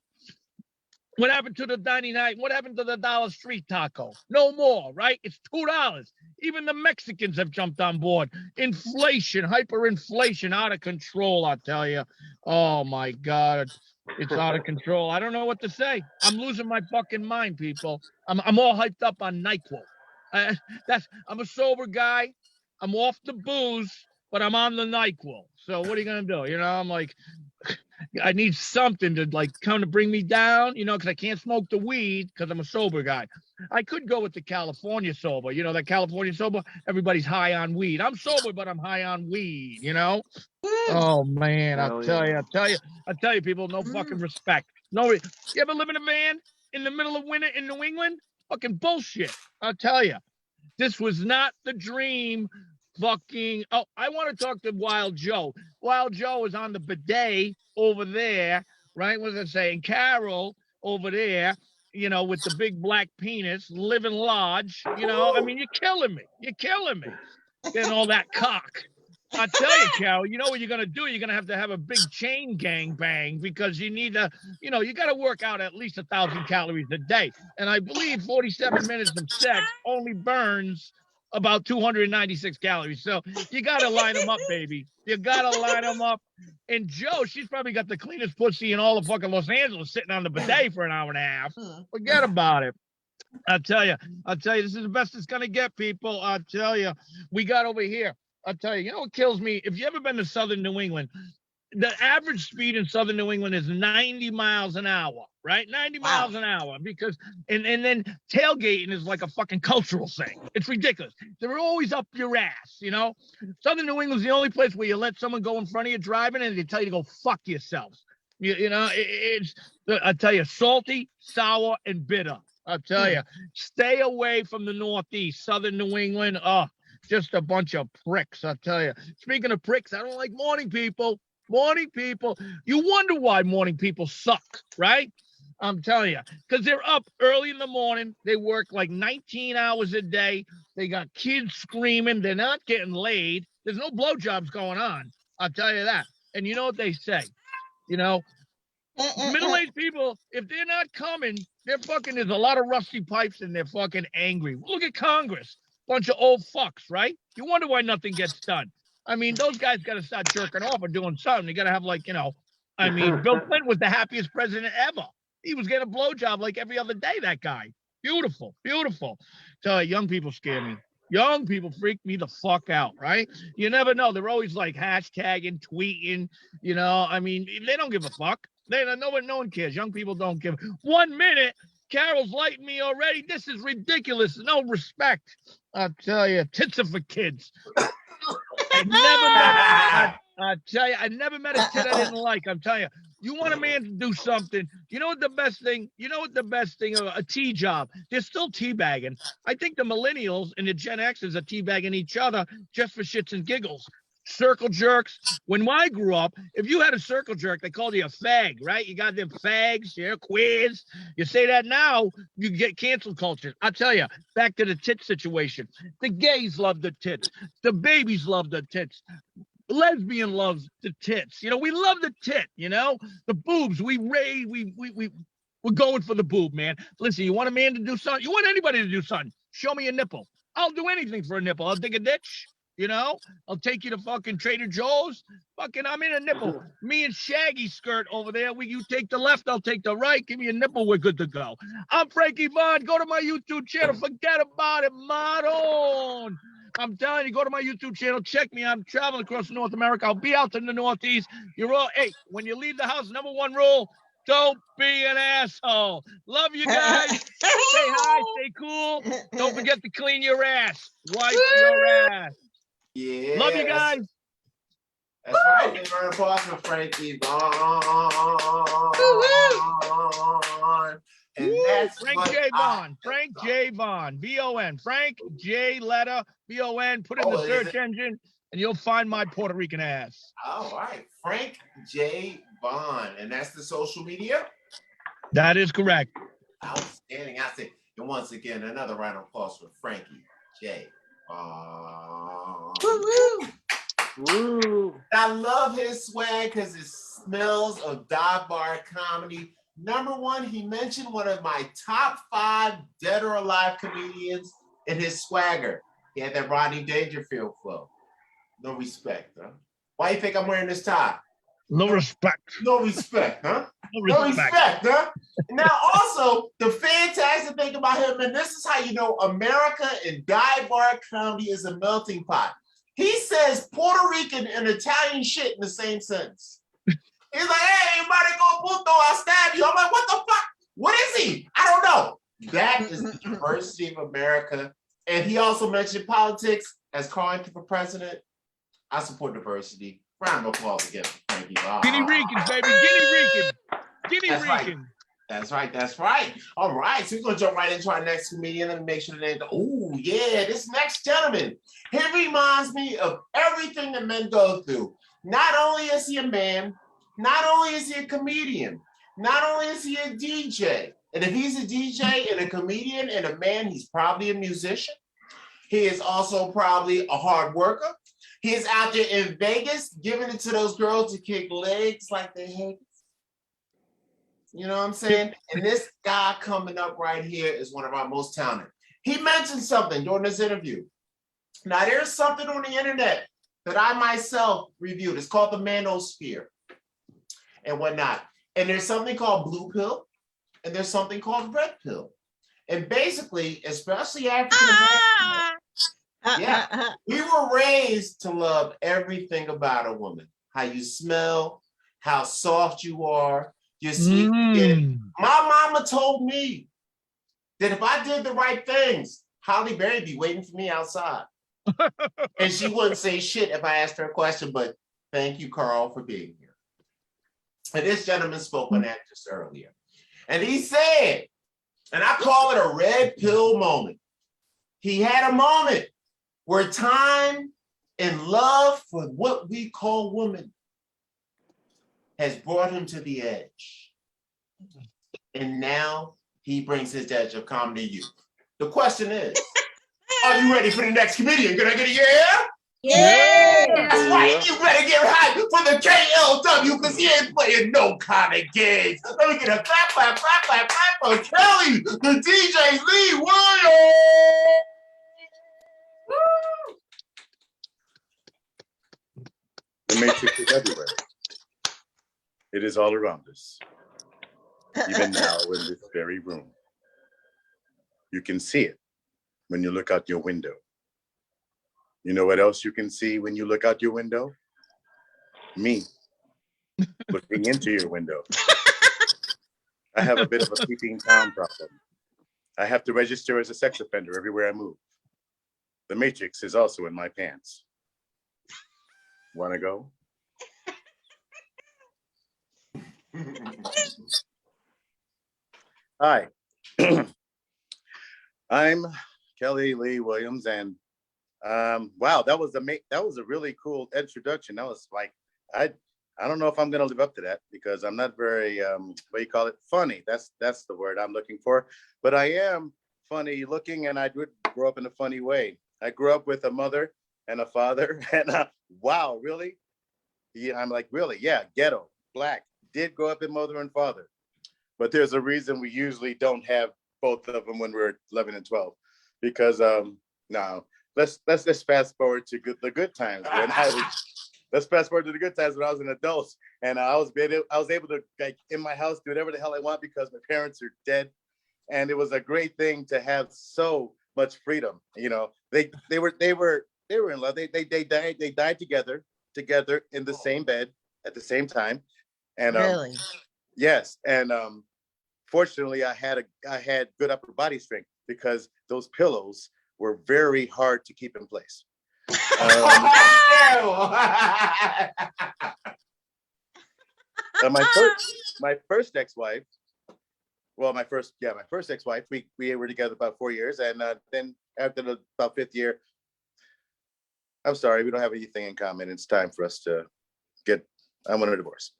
What happened to the 99? What happened to the dollar street taco? No more, right? It's $2. Even the Mexicans have jumped on board. Inflation, hyperinflation, out of control, I tell you. Oh my God. It's out of control. I don't know what to say. I'm losing my fucking mind, people. I'm all hyped up on NyQuil. I'm a sober guy. I'm off the booze, but I'm on the NyQuil. So what are you gonna do? You know, I'm like, I need something to like come to bring me down, you know, because I can't smoke the weed because I'm a sober guy. I could go with the California sober, you know, that California sober, everybody's high on weed. I'm sober, but I'm high on weed, you know? Oh man, Hell yeah. I tell you, people, no fucking respect. No, you ever live in a van in the middle of winter in New England? Fucking bullshit. I'll tell you. This was not the dream. Fucking, oh, I want to talk to Wild Joe. Wild Joe is on the bidet over there, right? What was I saying? Carol over there, you know, with the big black penis, living large. You know, I mean, you're killing me. You're killing me. Getting all that cock. I tell you, Carol, you know what you're going to do? You're going to have a big chain gang bang because you need to, you know, you got to work out at least 1,000 calories a day. And I believe 47 minutes of sex only burns about 296 calories. So you got to line them up, baby. You got to line them up. And Joe, she's probably got the cleanest pussy in all of fucking Los Angeles sitting on the bidet for an hour and a half. Forget about it. I'll tell you, this is the best it's going to get, people. I'll tell you, we got over here. I'll tell you, you know what kills me? If you ever been to Southern New England, the average speed in Southern New England is 90 miles an hour, right? 90 miles an hour because, and then tailgating is like a fucking cultural thing. It's ridiculous. They're always up your ass, you know? Southern New England's the only place where you let someone go in front of you driving and they tell you to go fuck yourselves. You know, I tell you, salty, sour, and bitter. I'll tell you, stay away from the Northeast, Southern New England. Oh, just a bunch of pricks, I'll tell you. Speaking of pricks, I don't like morning people. Morning people. You wonder why morning people suck, right? I'm telling you, because they're up early in the morning. They work like 19 hours a day. They got kids screaming. They're not getting laid. There's no blowjobs going on. I'll tell you that. And you know what they say? You know, middle-aged people, if they're not coming, they're fucking, there's a lot of rusty pipes and they're fucking angry. Look at Congress. Bunch of old fucks, right? You wonder why nothing gets done. I mean, those guys got to start jerking off or doing something. They got to have like, you know, I mean, Bill Clinton was the happiest president ever. He was getting a blowjob like every other day, that guy. Beautiful, beautiful. So young people scare me. Young people freak me the fuck out, right? You never know. They're always like hashtagging, tweeting, you know. I mean, they don't give a fuck. No one cares. Young people don't give. 1 minute, Carol's lighting me already. This is ridiculous. No respect. I'll tell you, tits are for kids. I tell you, I never met a tit I didn't like. I'm telling you, you want a man to do something. You know what the best thing? You know what the best thing of a tea job? They're still teabagging. I think the millennials and the Gen Xers are teabagging each other just for shits and giggles. Circle jerks. When I grew up, if you had a circle jerk, they called you a fag, right? You got them fags, you're queers. You say that now, you get cancel culture. I'll tell you, back to the tit situation. The gays love the tits. The babies love the tits. Lesbian loves the tits. You know, we love the tit, you know? The boobs, we're going for the boob, man. Listen, you want a man to do something? You want anybody to do something? Show me a nipple. I'll do anything for a nipple. I'll dig a ditch. You know, I'll take you to fucking Trader Joe's. Fucking, I'm in a nipple. Me and Shaggy skirt over there. You take the left, I'll take the right. Give me a nipple, we're good to go. I'm Frankie Vaughn. Go to my YouTube channel. Forget about it, Modon. I'm telling you, go to my YouTube channel. Check me. I'm traveling across North America. I'll be out in the Northeast. You're all, hey, when you leave the house, number one rule, don't be an asshole. Love you guys. Stay high, stay cool. Don't forget to clean your ass. Wipe your ass. Yeah. Love you guys. That's right. Give her an applause for Frankie Vaughn. And that's Frank J. Vaughn. Frank J. Vaughn. V-O-N. Frank J. letter V-O-N. Put it in the search engine and you'll find my Puerto Rican ass. All right. Frank J. Vaughn. And that's the social media? That is correct. Outstanding. I say, and once again, another round of applause for Frankie J. Woo! I love his swag because it smells of dive bar comedy. Number one, he mentioned one of my top 5 dead or alive comedians in his swagger. He had that Rodney Dangerfield flow. No respect, huh? Why you think I'm wearing this tie? No respect. No respect, huh? No No respect. respect, huh? Now, also, the fantastic thing about him, and this is how you know America and Guy Bar County is a melting pot. He says Puerto Rican and Italian shit in the same sentence. He's like, hey, marico puto, I'll stab you. I'm like, what the fuck? What is he? I don't know. That is the diversity of America. And he also mentioned politics as calling for president. I support diversity. Round of applause again for Frankie. Guinea Ricans, baby. Guinea Rican. Guinea That's right. Rican. That's right. That's right. All right. So we're going to jump right into our next comedian. Let me make sure the name. Oh, yeah. This next gentleman. He reminds me of everything that men go through. Not only is he a man, not only is he a comedian, not only is he a DJ. And if he's a DJ and a comedian and a man, he's probably a musician. He is also probably a hard worker. He is out there in Vegas giving it to those girls to kick legs like they hate. You know what I'm saying? And this guy coming up right here is one of our most talented. He mentioned something during this interview. Now, there's something on the internet that I myself reviewed. It's called the manosphere and whatnot. And there's something called blue pill and there's something called red pill. And basically, especially African Americans, yeah, we were raised to love everything about a woman. How you smell, how soft you are, your sweet skin. My mama told me that if I did the right things, Holly Berry be waiting for me outside. And she wouldn't say shit if I asked her a question, but thank you, Carl, for being here. And this gentleman spoke on that just earlier. And he said, and I call it a red pill moment. He had a moment where time and love for what we call women has brought him to the edge. And now he brings his edge of comedy to you. The question is, are you ready for the next comedian? Can I get a yeah? Yeah. That's right, you better get hyped for the KLW because he ain't playing no kind of games. Let me get a clap, clap, clap, clap, clap for Kelly, the DJ Lee Williams. The Matrix is everywhere. It is all around us, even now in this very room. You can see it when you look out your window. You know what else you can see when you look out your window? Me looking into your window. I have a bit of a peeping Tom problem. I have to register as a sex offender everywhere I move. The Matrix is also in my pants. Wanna go? Hi, I'm Kelly Lee Williams, and wow, that was a really cool introduction. That was like, I don't know if I'm gonna live up to that because I'm not very what do you call it? Funny. That's the word I'm looking for. But I am funny looking, and I did grow up in a funny way. I grew up with a mother and a father, and wow, really? Yeah, I'm like, really? Yeah, ghetto, black. Did grow up in mother and father, but there's a reason we usually don't have both of them when we're 11 and 12, because no, let's fast forward to the good times when let's fast forward to the good times when I was an adult and I was able to, like, in my house do whatever the hell I want because my parents are dead, and it was a great thing to have so much freedom. You know, they were in love. They died together in the same bed at the same time. And Really? yes, and fortunately I had good upper body strength because those pillows were very hard to keep in place. My first ex-wife, my first ex-wife, we were together about 4 years, and then after about 5th year, I'm sorry, we don't have anything in common. It's time for us to I want a divorce.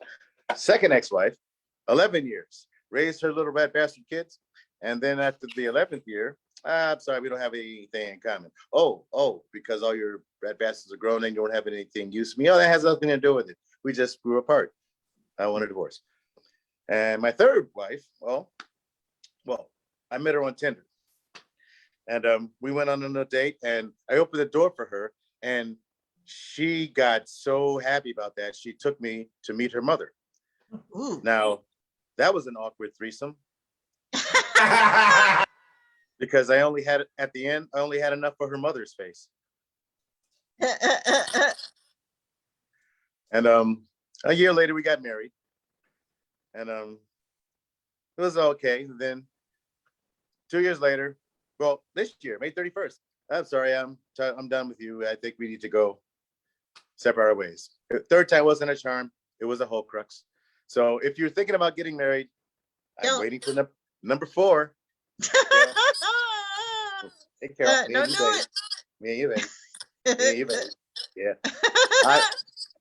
Second ex-wife, 11 years, raised her little rat bastard kids. And then after the 11th year, I'm sorry, we don't have anything in common. Oh, because all your rat bastards are grown and you don't have anything use to me. Oh, that has nothing to do with it. We just grew apart. I want a divorce. And my third wife, well, I met her on Tinder. And we went on a date, and I opened the door for her, and she got so happy about that. She took me to meet her mother. Ooh. Now, that was an awkward threesome because I only had enough for her mother's face. And a year later, we got married, and it was okay. And then 2 years later, well, this year, May 31st. I'm sorry, I'm done with you. I think we need to go separate our ways. Third time wasn't a charm. It was a whole crux. So if you're thinking about getting married, I'm waiting for number 4. Hey, Carol, Don't do it. Me and you, baby. Me and you, baby. Yeah.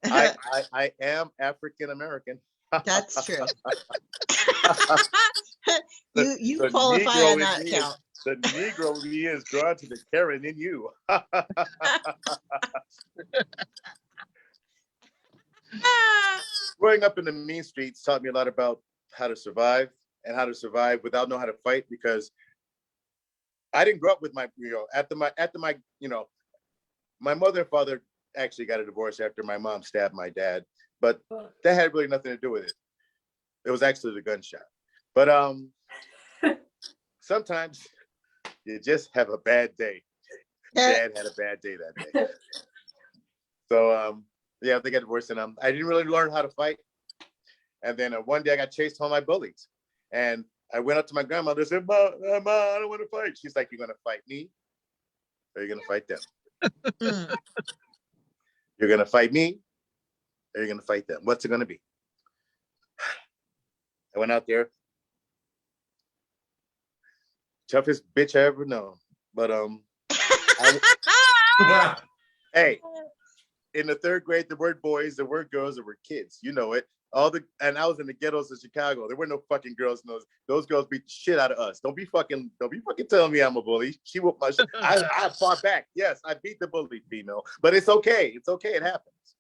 I am African American. That's true. You The qualify Negro on that in me count. The Negro in me is drawn to the Karen in you. Growing up in the mean streets taught me a lot about how to survive and how to survive without knowing how to fight, because I didn't grow up with my mother and father actually got a divorce after my mom stabbed my dad, but that had really nothing to do with it. It was actually the gunshot. But sometimes you just have a bad day. Dad had a bad day that day. So yeah, they got divorced, and I didn't really learn how to fight. And then one day I got chased home by bullies, and I went up to my grandmother and said, Ma, I don't want to fight. She's like, "You're gonna fight me, or you're gonna fight them? You're gonna fight me, or you're gonna fight them. What's it gonna be?" I went out there, toughest bitch I ever known. But hey, in the 3rd grade, the word boys, the word girls, the word kids. You know it. And I was in the ghettos of Chicago. There were no fucking girls in those girls beat the shit out of us. Don't be fucking telling me I'm a bully. She whooped my shit. I fought back. Yes, I beat the bully female, but it's okay. It's okay. It happens.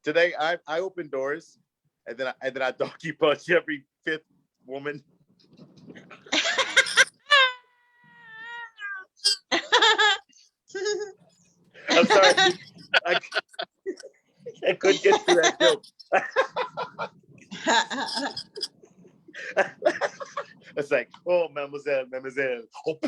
Today I open doors, and then I donkey punch every 5th woman. I'm sorry. I couldn't get through that joke. It's like, oh, mademoiselle. Oh,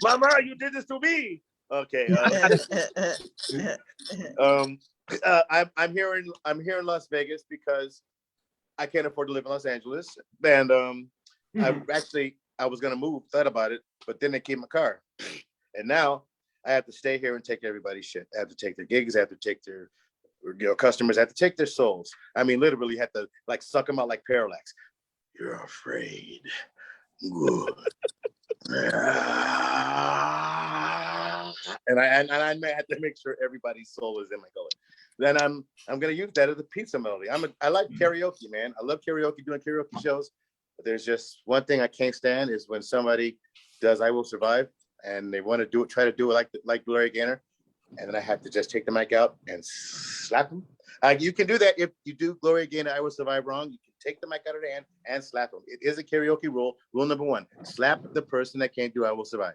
mama, you did this to me. Okay. I'm here in Las Vegas because I can't afford to live in Los Angeles, and I was gonna move, thought about it, but then they keep my car, and now I have to stay here and take everybody's shit. I have to take their gigs. I have to take their customers. I have to take their souls. I mean, literally, have to like suck them out like Parallax. You're afraid. Good. And I have to make sure everybody's soul is in my gullet. Then I'm gonna use that as a pizza melody. I like karaoke, man. I love karaoke, doing karaoke shows. But there's just one thing I can't stand is when somebody does "I Will Survive" and they want to try to do it like Gloria Gaynor, and then I have to just take the mic out and slap them. You can do that if you do Gloria Gaynor "I Will Survive" wrong. You can take the mic out of their hand and slap them. It is a karaoke rule. Rule number 1: slap the person that can't do "I Will Survive."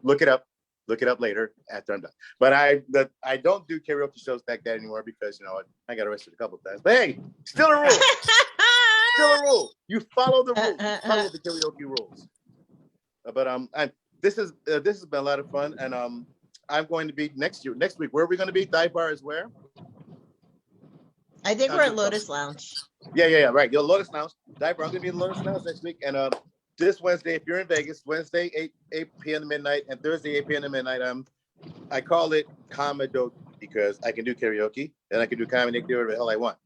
Look it up. Look it up later after I'm done. But I don't do karaoke shows like that anymore because I got arrested a couple of times. But hey, still a rule. Still a rule. You follow the rules. You follow the karaoke rules. But this has been a lot of fun, and I'm going to be next week. Where are we going to be? Dive Bar is where? I think we're at Lotus Lounge. Yeah, right. Your Lotus Lounge. Dive Bar. I'm going to be at Lotus Lounge next week, and this Wednesday, if you're in Vegas, Wednesday 8 p.m. to midnight, and Thursday 8 p.m. to midnight. I call it Commodore because I can do karaoke and I can do comedy. I can do whatever the hell I want.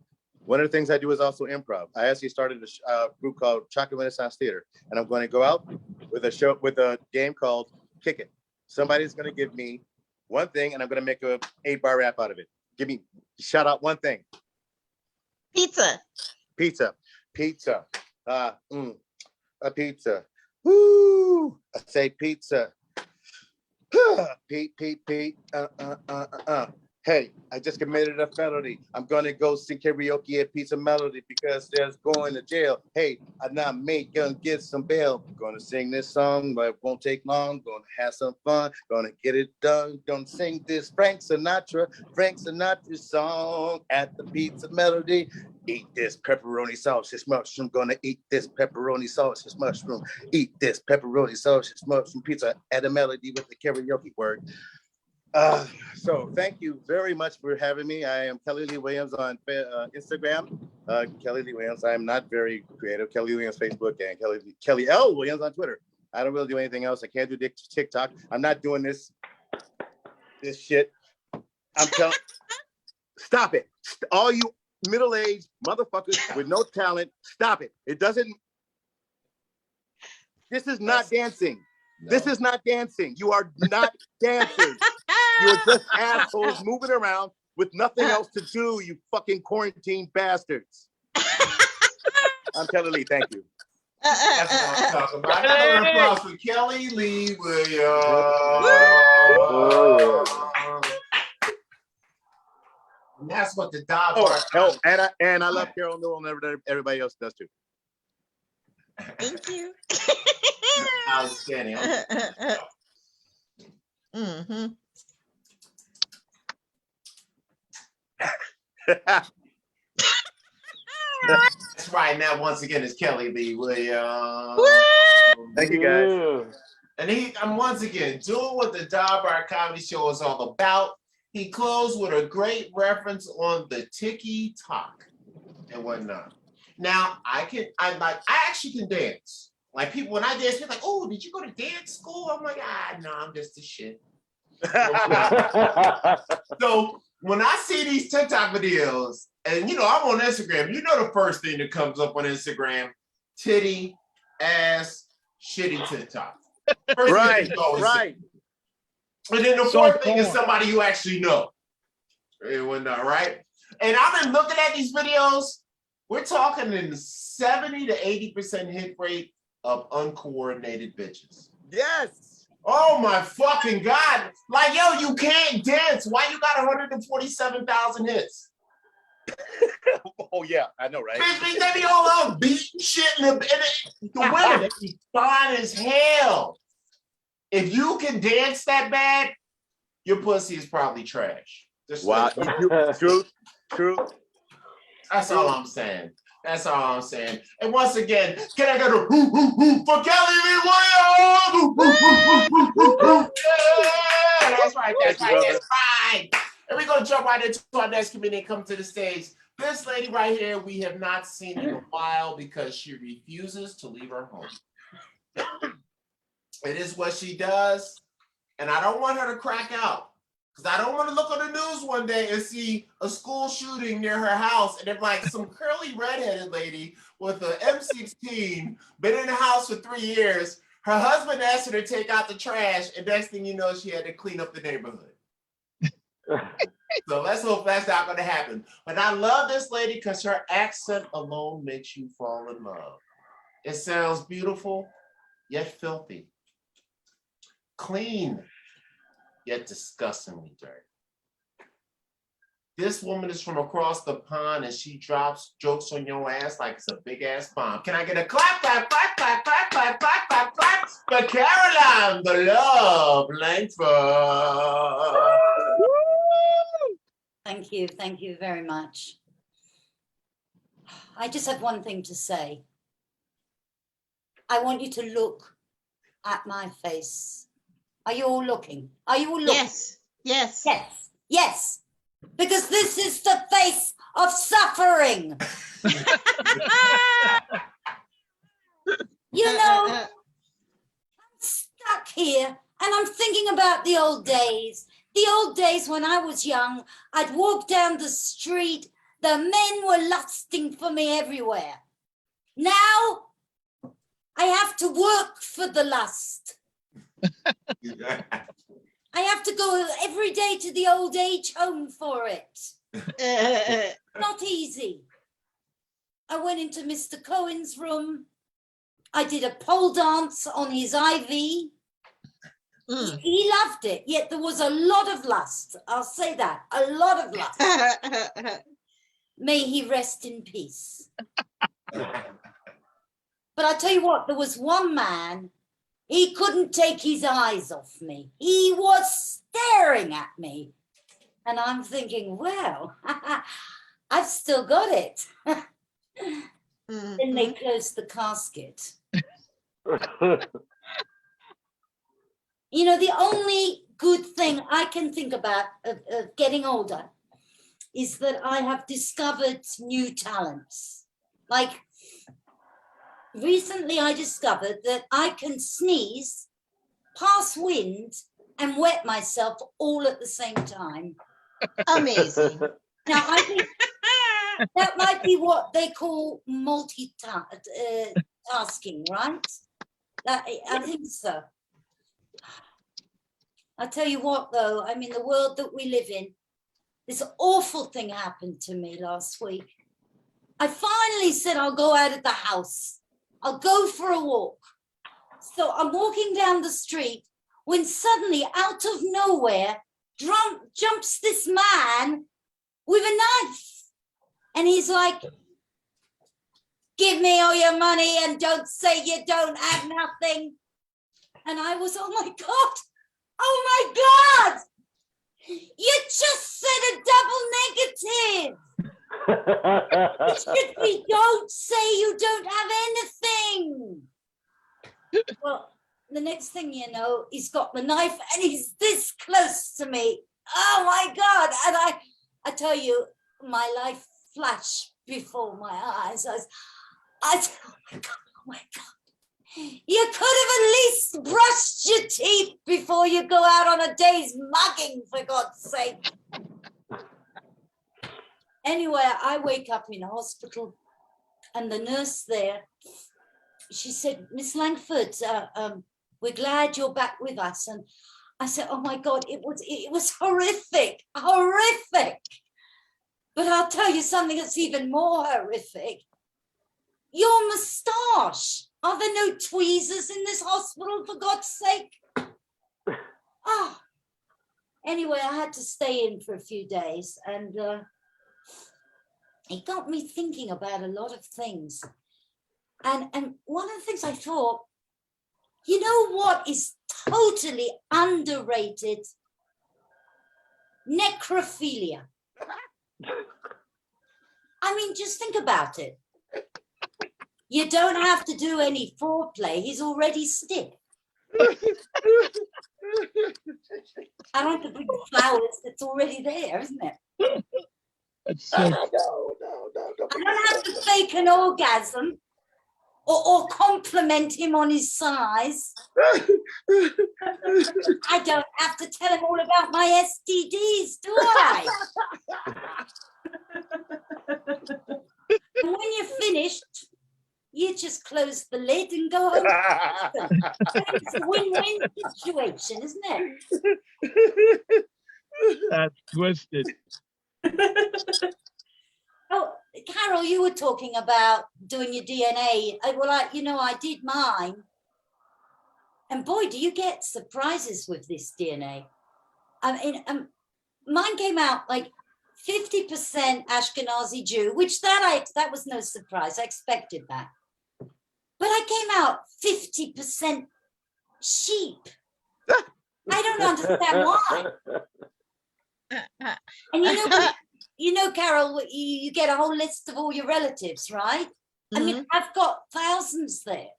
One of the things I do is also improv. I actually started a group called Chocolate Renaissance Theater, and I'm going to go out with a game called Kick It. Somebody's going to give me one thing, and I'm going to make a 8-bar rap out of it. Shout out one thing. Pizza. A pizza. Woo! I say pizza. Pete, Pete, Pete. Hey, I just committed a felony. I'm gonna go sing karaoke at Pizza Melody because there's going to jail. Hey, I'm not mate, gonna get some bail. I'm gonna sing this song, but it won't take long. Gonna have some fun. Gonna get it done. Gonna sing this Frank Sinatra song at the Pizza Melody. Eat this pepperoni sausage mushroom. Gonna eat this pepperoni sausage mushroom. Eat this pepperoni sausage mushroom pizza at a melody with the karaoke word. So thank you very much for having me. I am Kelly Lee Williams on Instagram. Kelly Lee Williams. I am not very creative. Kelly Williams Facebook and Kelly L Williams on Twitter. I don't really do anything else. I can't do TikTok. I'm not doing this shit. I'm telling. Stop it. All you middle-aged motherfuckers with no talent. Stop it. It doesn't. This is not dancing. No. This is not dancing. You are not dancing. You are just assholes moving around with nothing else to do, you fucking quarantine bastards. I'm Kelly Lee. Thank you. That's what I'm talking about. Another applause for Kelly Lee Williams. And that's what the dog and I love Carol Newell and everybody else does too. Thank you. Outstanding. Mm-hmm. That's right. Now, once again, it's Kelly Lee Williams. Thank you, guys. And I'm once again doing what the Dog Bar Comedy Show is all about. He closed with a great reference on the ticky-tock and whatnot. Now, I actually can dance. Like people, when I dance, people are like, oh, did you go to dance school? I'm like, no, I'm just a shit. So when I see these TikTok videos, and I'm on Instagram, the first thing that comes up on Instagram, titty, ass, shitty TikTok. Right. And then the fourth thing is somebody you actually know. Right? And I've been looking at these videos. We're talking in the 70 to 80% hit rate of uncoordinated bitches. Yes. Oh my fucking God. Like, yo, you can't dance. Why you got 147,000 hits? Oh yeah, I know, right? They be all out beating shit and the women, they be fine as hell. If you can dance that bad, your pussy is probably trash. Wow. True. That's all I'm saying. And once again, can I get a hoo hoo hoo for Kelly Lee Williams? Yeah, that's right. And we're gonna jump right into our next comedian and come to the stage. This lady right here, we have not seen in a while because she refuses to leave her home. It is what she does, and I don't want her to crack out. Because I don't want to look on the news one day and see a school shooting near her house and then like some curly redheaded lady with an M16, been in the house for 3 years. Her husband asked her to take out the trash, and next thing you know, she had to clean up the neighborhood. So let's hope that's not going to happen. But I love this lady because her accent alone makes you fall in love. It sounds beautiful, yet filthy. Clean, yet disgustingly dirty. This woman is from across the pond and she drops jokes on your ass like it's a big ass bomb. Can I get a clap, clap, clap, clap, clap, clap, clap, clap, clap for Caroline, the love, Langford. Thank you very much. I just have one thing to say. I want you to look at my face. Are you all looking? Are you all looking? Yes. Yes. Yes. Yes. Because this is the face of suffering. You know, I'm stuck here and I'm thinking about the old days. The old days when I was young, I'd walk down the street. The men were lusting for me everywhere. Now, I have to work for the lust. I have to go every day to the old age home for it. Not easy. I went into Mr. Cohen's room. I did a pole dance on his IV. He loved it, yet there was a lot of lust. I'll say that, a lot of lust. May he rest in peace. But I tell you what, there was one man, he couldn't take his eyes off me. He was staring at me. And I'm thinking, well, I've still got it. Then they closed the casket. You know, the only good thing I can think about of getting older is that I have discovered new talents. Like recently I discovered that I can sneeze, pass wind, and wet myself all at the same time. Amazing. Now, I think that might be what they call multitasking, right? I think so. I tell you what, though, I mean, the world that we live in, this awful thing happened to me last week. I finally said, I'll go out of the house. I'll go for a walk. So I'm walking down the street when suddenly, out of nowhere, jumps this man with a knife. And he's like, give me all your money and don't say you don't have nothing. And I was, oh my God. Oh my God! You just said a double negative. It should be, don't say you don't have anything. Well, the next thing you know, he's got the knife and he's this close to me. Oh my God! And I tell you, my life flashed before my eyes. I said, oh my God, oh my God. You could have at least brushed your teeth before you go out on a day's mugging, for God's sake. Anyway, I wake up in a hospital and the nurse there, she said, Miss Langford, we're glad you're back with us. And I said, oh my God, it was horrific, horrific. But I'll tell you something that's even more horrific. Your moustache. Are there no tweezers in this hospital, for God's sake? Oh. Anyway, I had to stay in for a few days, and it got me thinking about a lot of things. And one of the things I thought, you know what is totally underrated? Necrophilia. I mean, just think about it. You don't have to do any foreplay. He's already stiff. I don't have to bring flowers. It's already there, isn't it? That's so... No. I don't have to fake an orgasm or compliment him on his size. I don't have to tell him all about my STDs, do I? And when you're finished, you just close the lid and go home. It's a win-win situation, isn't it? That's twisted. Oh, Carol, you were talking about doing your DNA. Well, I did mine. And boy, do you get surprises with this DNA. I mean, mine came out like 50% Ashkenazi Jew, which that was no surprise. I expected that. But I came out 50% sheep. I don't understand why. And you know, Carol, you get a whole list of all your relatives, right? I mean, I've got thousands there.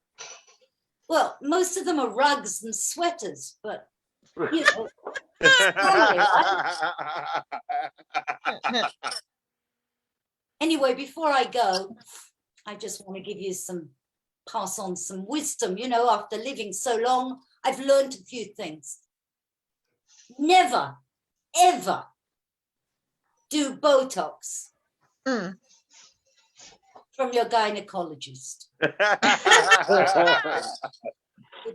Well, most of them are rugs and sweaters, but you know. Anyway, before I go, I just want to give you pass on some wisdom. You know, after living so long, I've learned a few things. Never, ever do Botox from your gynecologist. Good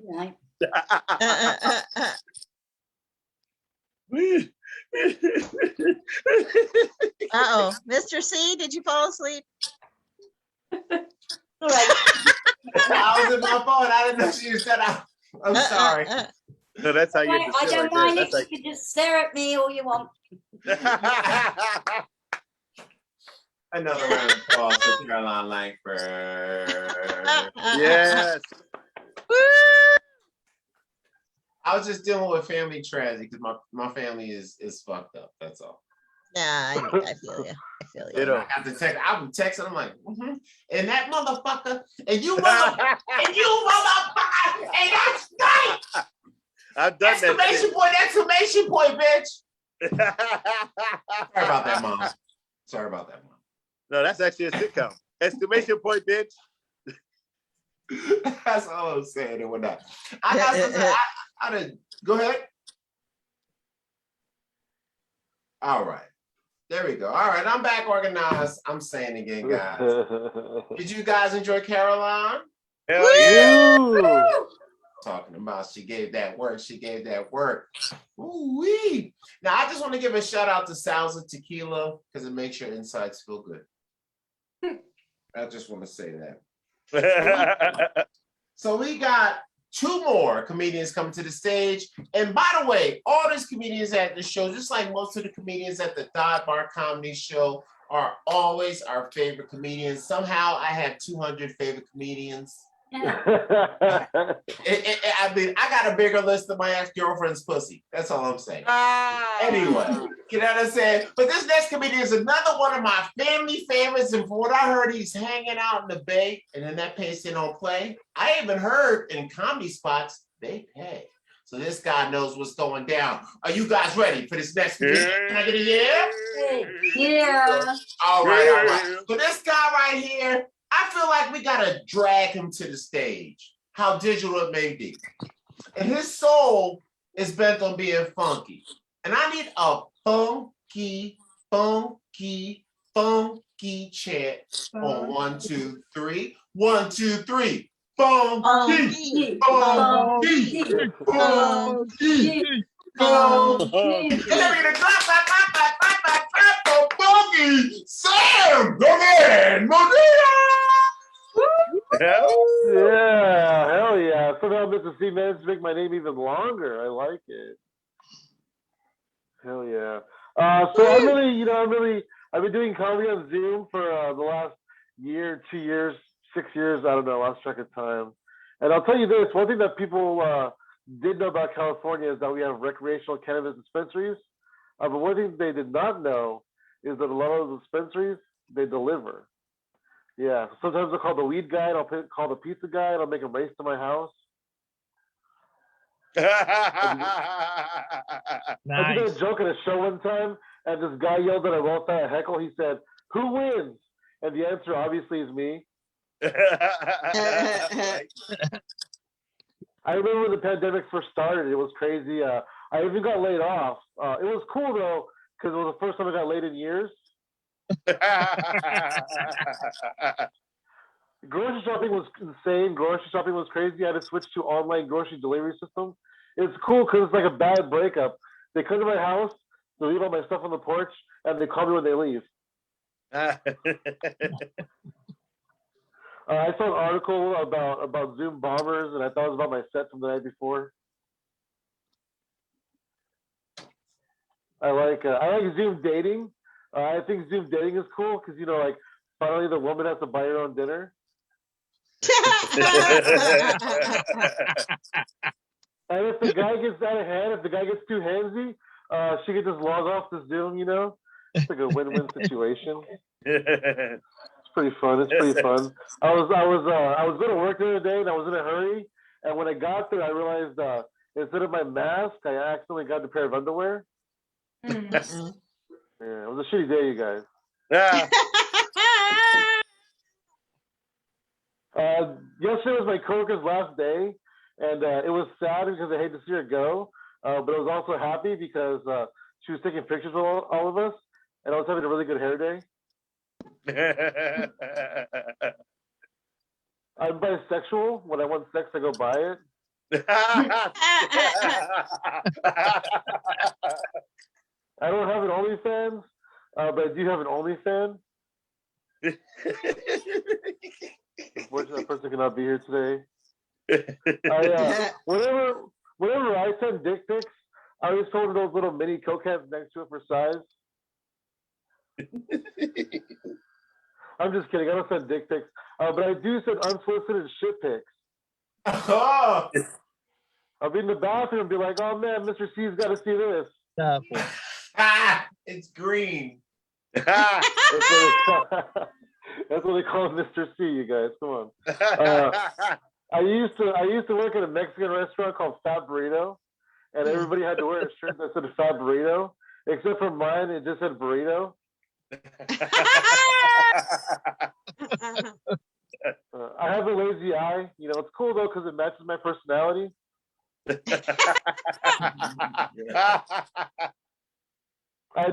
night. Uh-oh. Mr. C, did you fall asleep? All right. I was in my phone. I didn't know she said I'm sorry. No, that's how you're I don't mind it. You can just stare at me all you want. Another round of applause for Caroline Langford. Yes. I was just dealing with family tragedy because my family is fucked up. That's all. Nah, I feel you. I feel you. You know. I have to text. I'm texting. I'm like, and that motherfucker, and you motherfucker, and that's right. I've done Exclamation point! Exclamation point, bitch. Sorry about that, mom. Sorry about that, mom. No, that's actually a sitcom. Exclamation point, bitch. That's all I'm saying and whatnot. I got something. I didn't. Go ahead. All right. There we go. All right. I'm back organized. I'm saying again, guys. Did you guys enjoy Caroline? Hell yeah. Talking about she gave that work. She gave that work. Ooh-wee. Now, I just want to give a shout out to Salsa Tequila because it makes your insides feel good. I just want to say that. So we got 2 more comedians coming to the stage. And by the way, all these comedians at the show, just like most of the comedians at the Dive Bar Comedy Show, are always our favorite comedians. Somehow I have 200 favorite comedians. I mean, I got a bigger list than my ex-girlfriend's pussy. That's all I'm saying. Anyway, you know what I'm saying? But this next comedian is another one of my family favorites. And from what I heard, he's hanging out in the Bay. And in that place, they don't play. I even heard in comedy spots, they pay. So this guy knows what's going down. Are you guys ready for this next comedian? Can I get a yeah? Yeah. All right, all right. So this guy right here, I feel like we gotta drag him to the stage, how digital it may be. And his soul is bent on being funky. And I need a funky, funky, funky chant on 1, 2, 3. 1, 2, 3. Funky, funky, funky, funky. Funky Sam Medina. Yeah, hell yeah. Somehow Mista See managed to make my name even longer. I like it. Hell yeah. So I've been doing comedy on Zoom for the last year, 2 years, 6 years, I don't know, lost track of time. And I'll tell you this, one thing that people did know about California is that we have recreational cannabis dispensaries. But one thing they did not know is that a lot of the dispensaries, they deliver. Yeah, sometimes I'll call the weed guy, and I'll call the pizza guy, and I'll make him race to my house. I did a joke at a show one time, and this guy yelled at a well-thought heckle. He said, "Who wins?" And the answer obviously is me. I remember when the pandemic first started, it was crazy. I even got laid off. It was cool though, because it was the first time I got laid in years. Grocery shopping was insane. Grocery shopping was crazy. I had to switch to online grocery delivery system. It's cool because it's like a bad breakup. They come to my house, they leave all my stuff on the porch, and they call me when they leave. I saw an article about Zoom bombers, and I thought it was about my set from the night before. I like Zoom dating. I think Zoom dating is cool because like finally the woman has to buy her own dinner. And if the guy gets out of hand, if the guy gets too handsy, she can just log off the Zoom. It's like a win-win situation. It's pretty fun. It's pretty fun. I was going to work the other day and I was in a hurry. And when I got there, I realized instead of my mask, I accidentally got a pair of underwear. Mm-mm. Yeah, it was a shitty day, you guys. Yeah. Yesterday was my coworker's last day, and it was sad because I hate to see her go, but I was also happy because she was taking pictures of all of us, and I was having a really good hair day. I'm bisexual. When I want sex, I go buy it. I don't have an OnlyFans, but I do have an OnlyFan. Unfortunately, that person cannot be here today. Whenever whenever I send dick pics, I always told those little mini Coke cans next to it for size. I'm just kidding. I don't send dick pics, but I do send unsolicited shit pics. Oh, I'll be in the bathroom and be like, "Oh man, Mr. C's got to see this." it's green. That's what they call Mr. C. You guys, come on. I used to work at a Mexican restaurant called Fat Burrito, and everybody had to wear a shirt that said Fat Burrito, except for mine, it just said burrito. I have a lazy eye. You know, it's cool though because it matches my personality. I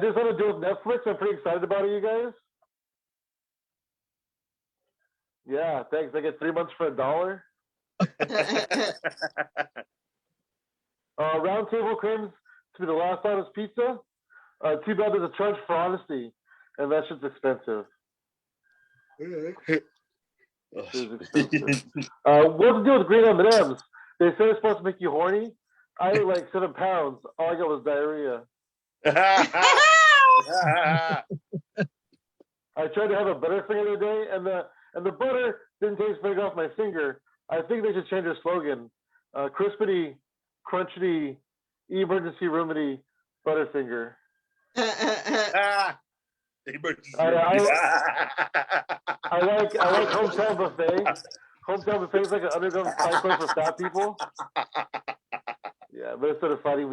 just had to do with Netflix. I'm pretty excited about it, you guys. Yeah, thanks. I get 3 months for $1. Round table claims to be the last honest pizza. Too bad there's a charge for honesty, and that shit's expensive. What's the deal with green M&Ms? They say it's supposed to make you horny. I ate like 7 pounds. All I got was diarrhea. I tried to have a Butterfinger the other day, and the butter didn't taste very good off my finger. I think they should change their slogan: crispity, crunchity, emergency remedy, Butterfinger. I like hometown buffet. Hometown buffet is like an underground cycle for fat people. Yeah, but instead of fighting,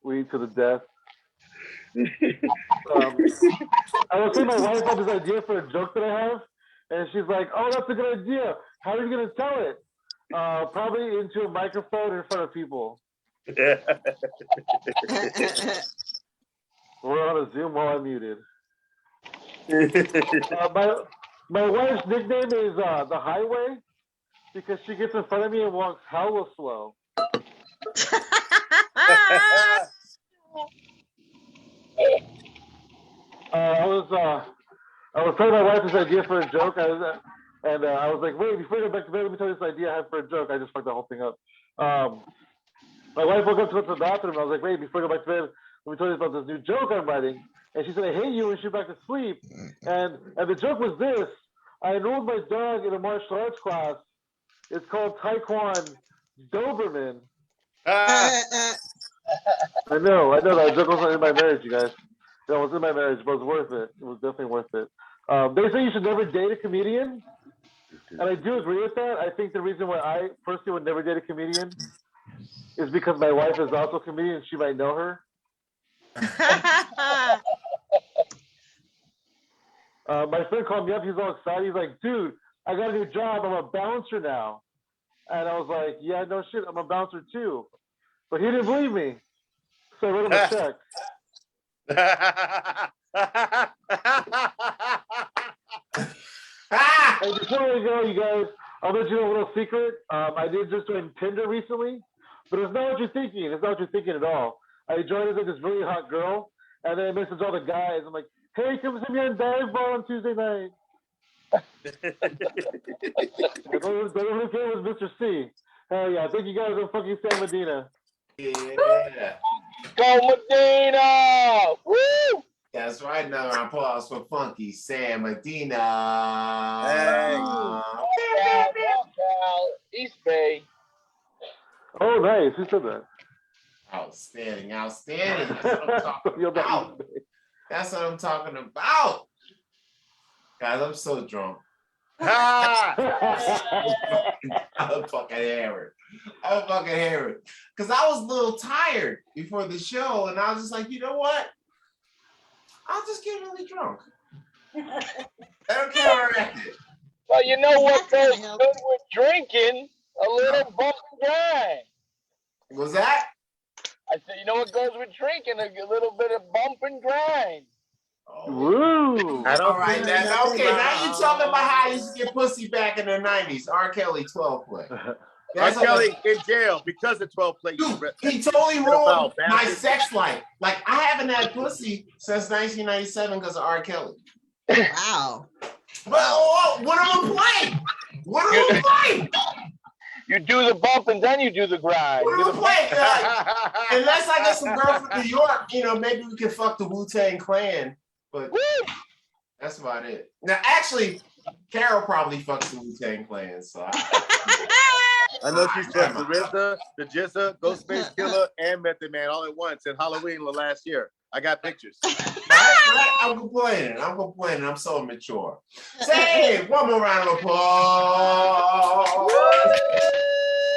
we eat to the death. I was telling my wife about this idea for a joke that I have, and she's like, "Oh, that's a good idea. How are you gonna tell it?" Probably into a microphone in front of people. We're on a Zoom while I'm muted. My wife's nickname is the Highway because she gets in front of me and walks hella slow. I was telling my wife this idea for a joke, I was like, wait, before you go back to bed, let me tell you this idea I have for a joke. I just fucked the whole thing up. My wife woke up to go to the bathroom. I was like, wait, before you go back to bed, let me tell you about this new joke I'm writing. And she said, I hate you, and she went back to sleep. And the joke was this: I enrolled my dog in a martial arts class. It's called Taekwondo Doberman. I know that joke wasn't in my marriage, you guys. That was in my marriage, but it was worth it. It was definitely worth it. They say you should never date a comedian, and I do agree with that. I think the reason why I personally would never date a comedian is because my wife is also a comedian, and she might know her. My friend called me up. He's all excited. He's like, dude, I got a new job. I'm a bouncer now. And I was like, yeah, no shit. I'm a bouncer too. But he didn't believe me. So I wrote him a check. And before I go, you guys, I'll let you know a little secret. I did just join Tinder recently, but it's not what you're thinking. It's not what you're thinking at all. I joined as this really hot girl, and then I messaged all the guys. I'm like, hey, come see me on Dive Bar on Tuesday night. The only kid was Mr. C. Hell yeah. Thank you guys. I'm fucking Sam Medina. Yeah. Go Medina! Woo! That's right. Another applause for Funky Sam Medina. Hey. East Bay. Oh, nice. Who said that? Outstanding. That's what I'm talking about. That's what I'm talking about. Guys, I'm so drunk. I'm fucking hammered. Because I was a little tired before the show, and I was just like, you know what? I'll just get really drunk. I don't care where I'm at. Well, you know what goes good with drinking? A little bump and grind. Was that? I said, you know what goes with drinking? A little bit of bump and grind. Woo! All right, now you're talking about how you used to get pussy back in the 90s. R. Kelly 12 play. R. Kelly in jail because of 12 play. Dude, he totally ruined my sex life. Like, I haven't had pussy since 1997 because of R. Kelly. Wow. But what am I playing? You do the bump and then you do the grind. What Do am the I playing? Unless I get some girl from New York, maybe we can fuck the Wu-Tang Clan. But that's about it. Now, actually, Carol probably fucks the Wu-Tang Clan, so I know she said the RZA, the Jizza, Ghostface Killer, and Method Man all at once at Halloween last year. I got pictures. Right? I'm complaining. I'm so immature. Say, one more round of applause.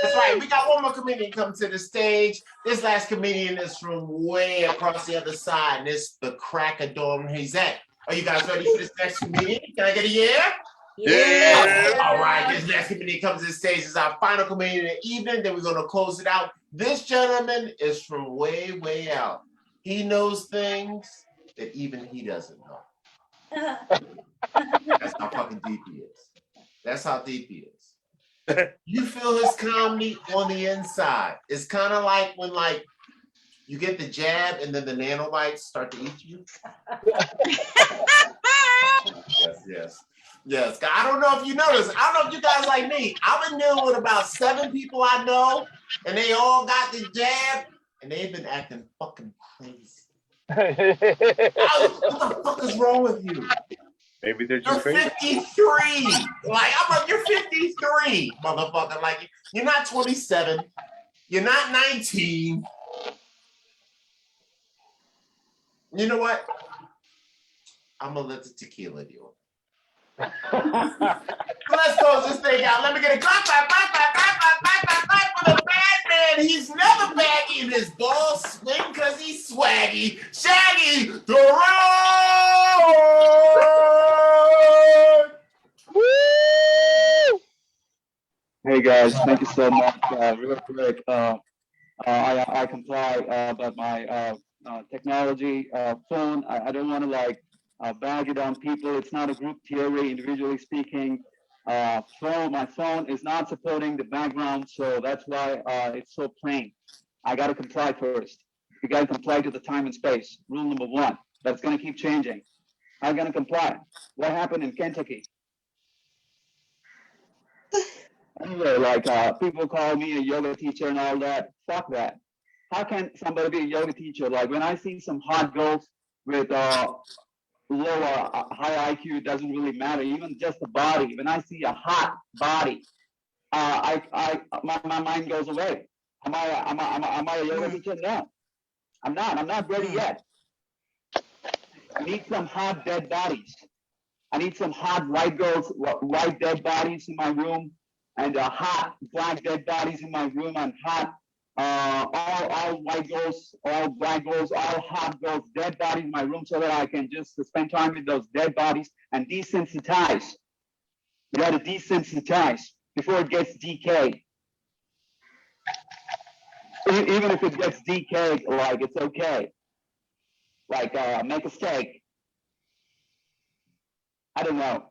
That's right. We got one more comedian come to the stage. This last comedian is from way across the other side, and it's the crack of Dawn Hazette. Are you guys ready for this next comedian? Can I get a yeah? Yeah. All right, this next comedian comes to the stage. This is our final comedian of the evening. Then we're going to close it out. This gentleman is from way, way out. He knows things that even he doesn't know. That's how fucking deep he is. That's how deep he is. You feel his comedy on the inside. It's kind of like when you get the jab and then the nanobites start to eat you. Yes. I don't know if you notice. I don't know if you guys like me. I've been dealing with about 7 people I know, and they all got the jab, and they've been acting fucking crazy. What the fuck is wrong with you? Maybe they're You're just crazy. 53. You're 53, motherfucker. You're not 27. You're not 19. You know what? I'm gonna let the tequila do it. Let's close this thing out. Let me get a clap for the bad man. He's never baggy in his balls swing because he's swaggy. Shaggy Durai! Hey guys, thank you so much. Real quick, I comply, but my technology phone, I don't want to bag it on people. It's not a group theory, individually speaking. My phone is not supporting the background, so that's why it's so plain. I got to comply first. You got to comply to the time and space. Rule number 1. That's going to keep changing. I'm going to comply. What happened in Kentucky? Anyway, people call me a yoga teacher and all that. Fuck that. How can somebody be a yoga teacher? When I see some hot girls with lower, high IQ, it doesn't really matter. Even just the body. When I see a hot body, my mind goes away. Am I a yoga teacher? No, I'm not. I'm not ready yet. I need some hot dead bodies. I need some hot white girls, white dead bodies in my room, and hot black dead bodies in my room, and hot all white girls, all black girls, all hot girls, dead bodies in my room, so that I can just spend time with those dead bodies and desensitize. You got to desensitize before it gets decayed. Even if it gets decayed, it's okay. Make a steak. I don't know.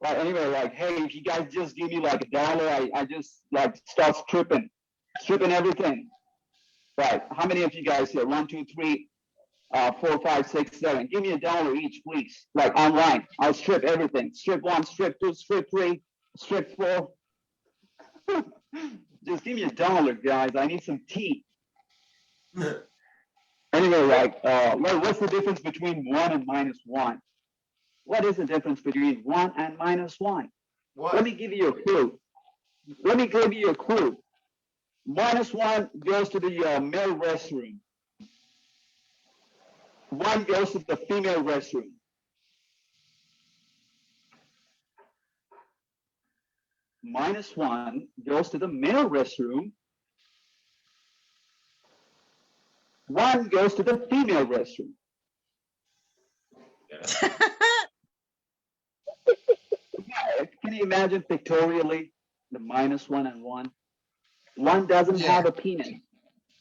Anyway, hey, if you guys just give me $1, I just start stripping everything. Right? How many of you guys here? 1, 2, 3, 4, 5, 6, 7. Give me $1 each, please. Online, I'll strip everything. Strip 1, strip 2, strip 3, strip 4. Just give me $1, guys. I need some tea. Anyway, what's the difference between 1 and -1? What is the difference between 1 and -1? What? Let me give you a clue. -1 goes to the male restroom. 1 goes to the female restroom. -1 goes to the male restroom. 1 goes to the female restroom. Can you imagine pictorially the -1 and 1? 1 doesn't have a penis.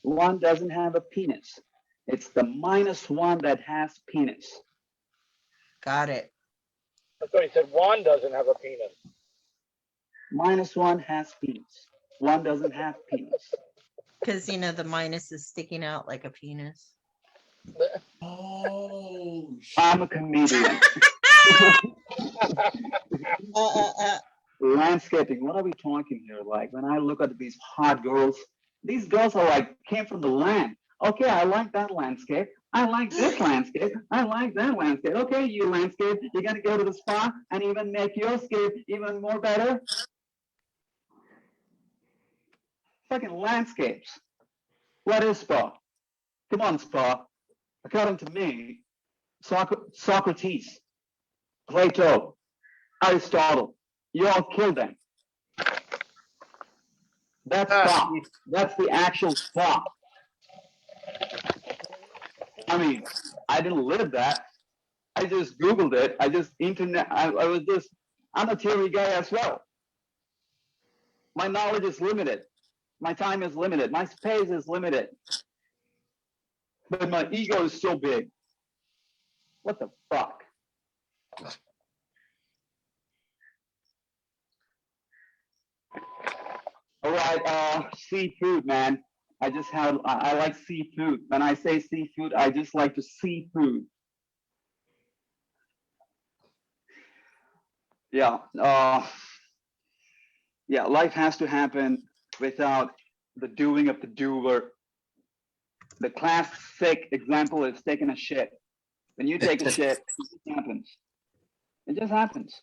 1 doesn't have a penis. It's the -1 that has penis. Got it. I thought he said 1 doesn't have a penis. -1 has penis. 1 doesn't have penis. Because, the minus is sticking out like a penis. Oh, shit. I'm a comedian. Landscaping, what are we talking here? Like when I look at these hot girls, these girls are like came from the land. Okay, I like that landscape. I like this landscape. I like that landscape. Okay, you landscape, you're gonna go to the spa and even make your scape even more better. Fucking landscapes. What is spa? Come on, spa. According to me, Socrates, Plato, Aristotle, you all killed them. That's spa. That's the actual spa. I mean, I didn't live that. I just Googled it. I just internet. I'm a theory guy as well. My knowledge is limited. My time is limited. My space is limited. But my ego is so big. What the fuck? All right, seafood, man. I like seafood. When I say seafood, I just like to see food. Yeah, yeah, life has to happen without the doing of the doer. The classic example is taking a shit. When you take a shit, it just happens. It just happens.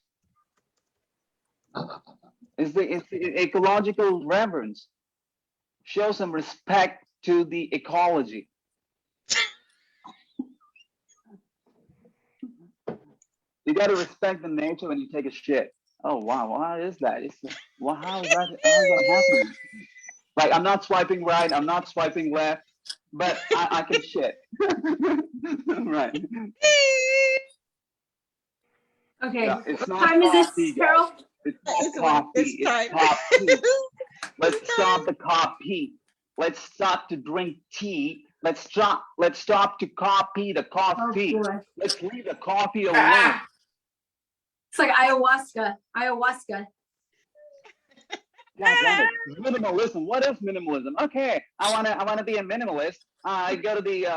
It's the ecological reverence. Show some respect to the ecology. You got to respect the nature when you take a shit. Oh wow, what is that? Well, how is that happening? Like I'm not swiping right, I'm not swiping left, but I can shit. Right. Okay, Yeah, it's what not time is coffee, this, Carol? guys. It's not coffee. It's time. Coffee. Let's stop the coffee. Let's stop to drink tea. Let's stop to copy the coffee. Oh, boy. Let's leave the coffee alone. It's like ayahuasca. God damn it. Minimalism. What is minimalism? Okay, I wanna be a minimalist. I go to the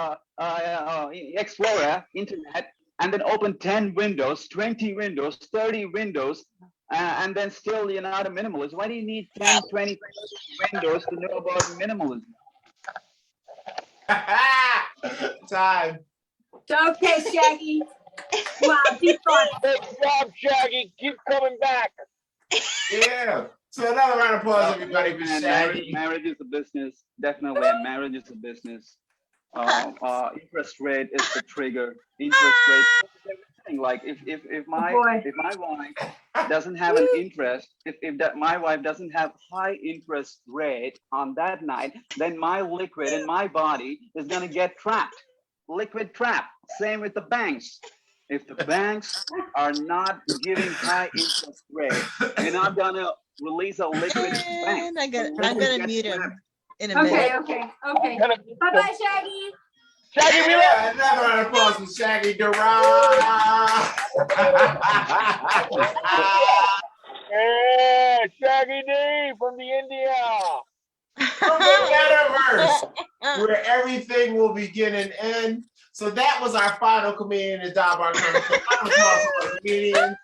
Explorer, internet, and then open 10 windows, 20 windows, 30 windows, and then still you're not a minimalist. Why do you need 10, 20 windows to know about minimalism? Time. Okay, Shaggy. Wow, deep thought. Good job, Shaggy. Keep coming back. Yeah. So another round of applause, everybody, for Shaggy. Marriage is a business. Definitely, a marriage is a business. Interest rate is the trigger. Interest rate is everything. Like if my wife doesn't have an interest, my wife doesn't have high interest rate on that night, then my liquid in my body is gonna get trapped. Liquid trap. Same with the banks. If the banks are not giving high interest rate, you're not gonna release a liquid bank. And I'm gonna mute him in a minute. Okay. Bye-bye, Shaggy. Shaggy, we love Yeah, another round of applause for Shaggy Durai. Yeah, Shaggy D from the India. From the metaverse, where everything will begin and end. So that was our final comedian in the Dive Bar Tournament. Comedians.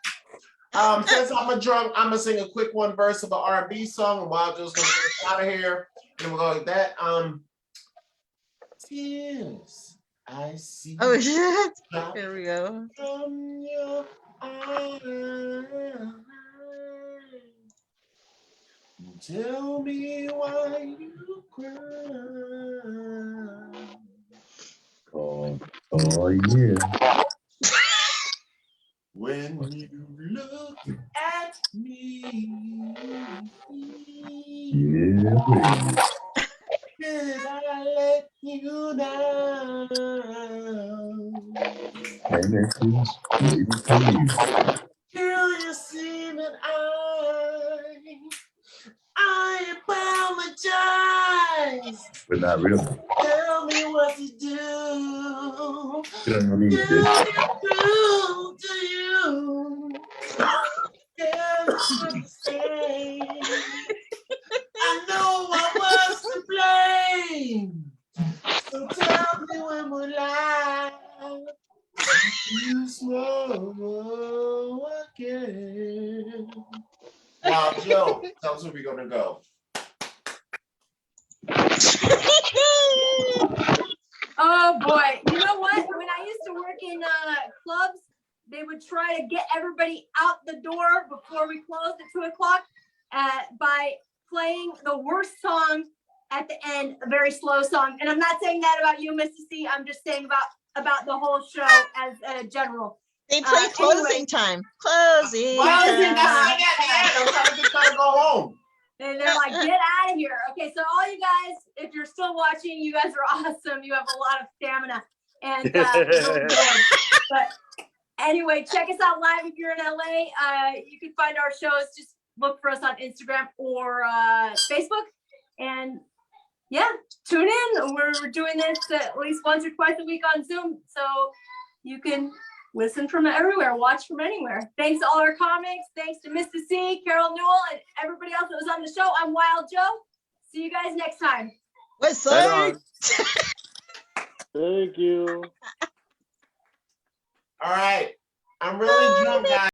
Since I'm a drunk, I'm gonna sing a quick one verse of an R&B song, and Wild Joe's gonna get out of here. And we'll go like that. Tears I see. Oh shit! Here we go. From your eyes. Tell me why you cry. Oh yeah. When you look at me. Yeah. Did I let you down? And that's just waiting for you. Do you see that I apologize? But not really. Tell me what to do. You don't need Do this. you prove to you? Tell me what to say. I know I was to blame. So tell me when we're live. You smile again. Wow. clubs are we gonna go? Oh boy, you know what? When I used to work in clubs, they would try to get everybody out the door before we closed at 2 o'clock by playing the worst song at the end, a very slow song. And I'm not saying that about you, Mista See. I'm just saying about the whole show as a general. They play closing time. Closing Why is it time. that's like at the end? I'm trying to just gotta go home. And they're like, get out of here. Okay, so all you guys, if you're still watching, you guys are awesome. You have a lot of stamina. And but anyway, check us out live if you're in LA. You can find our shows. Just look for us on Instagram or Facebook. And yeah, tune in. We're doing this at least once or twice a week on Zoom. So you can listen from everywhere, watch from anywhere. Thanks to all our comics. Thanks to Mista See, Carol Newell, and everybody else that was on the show. I'm Wild Joe. See you guys next time. What's Right up? Thank you. All right. I'm really drunk, guys.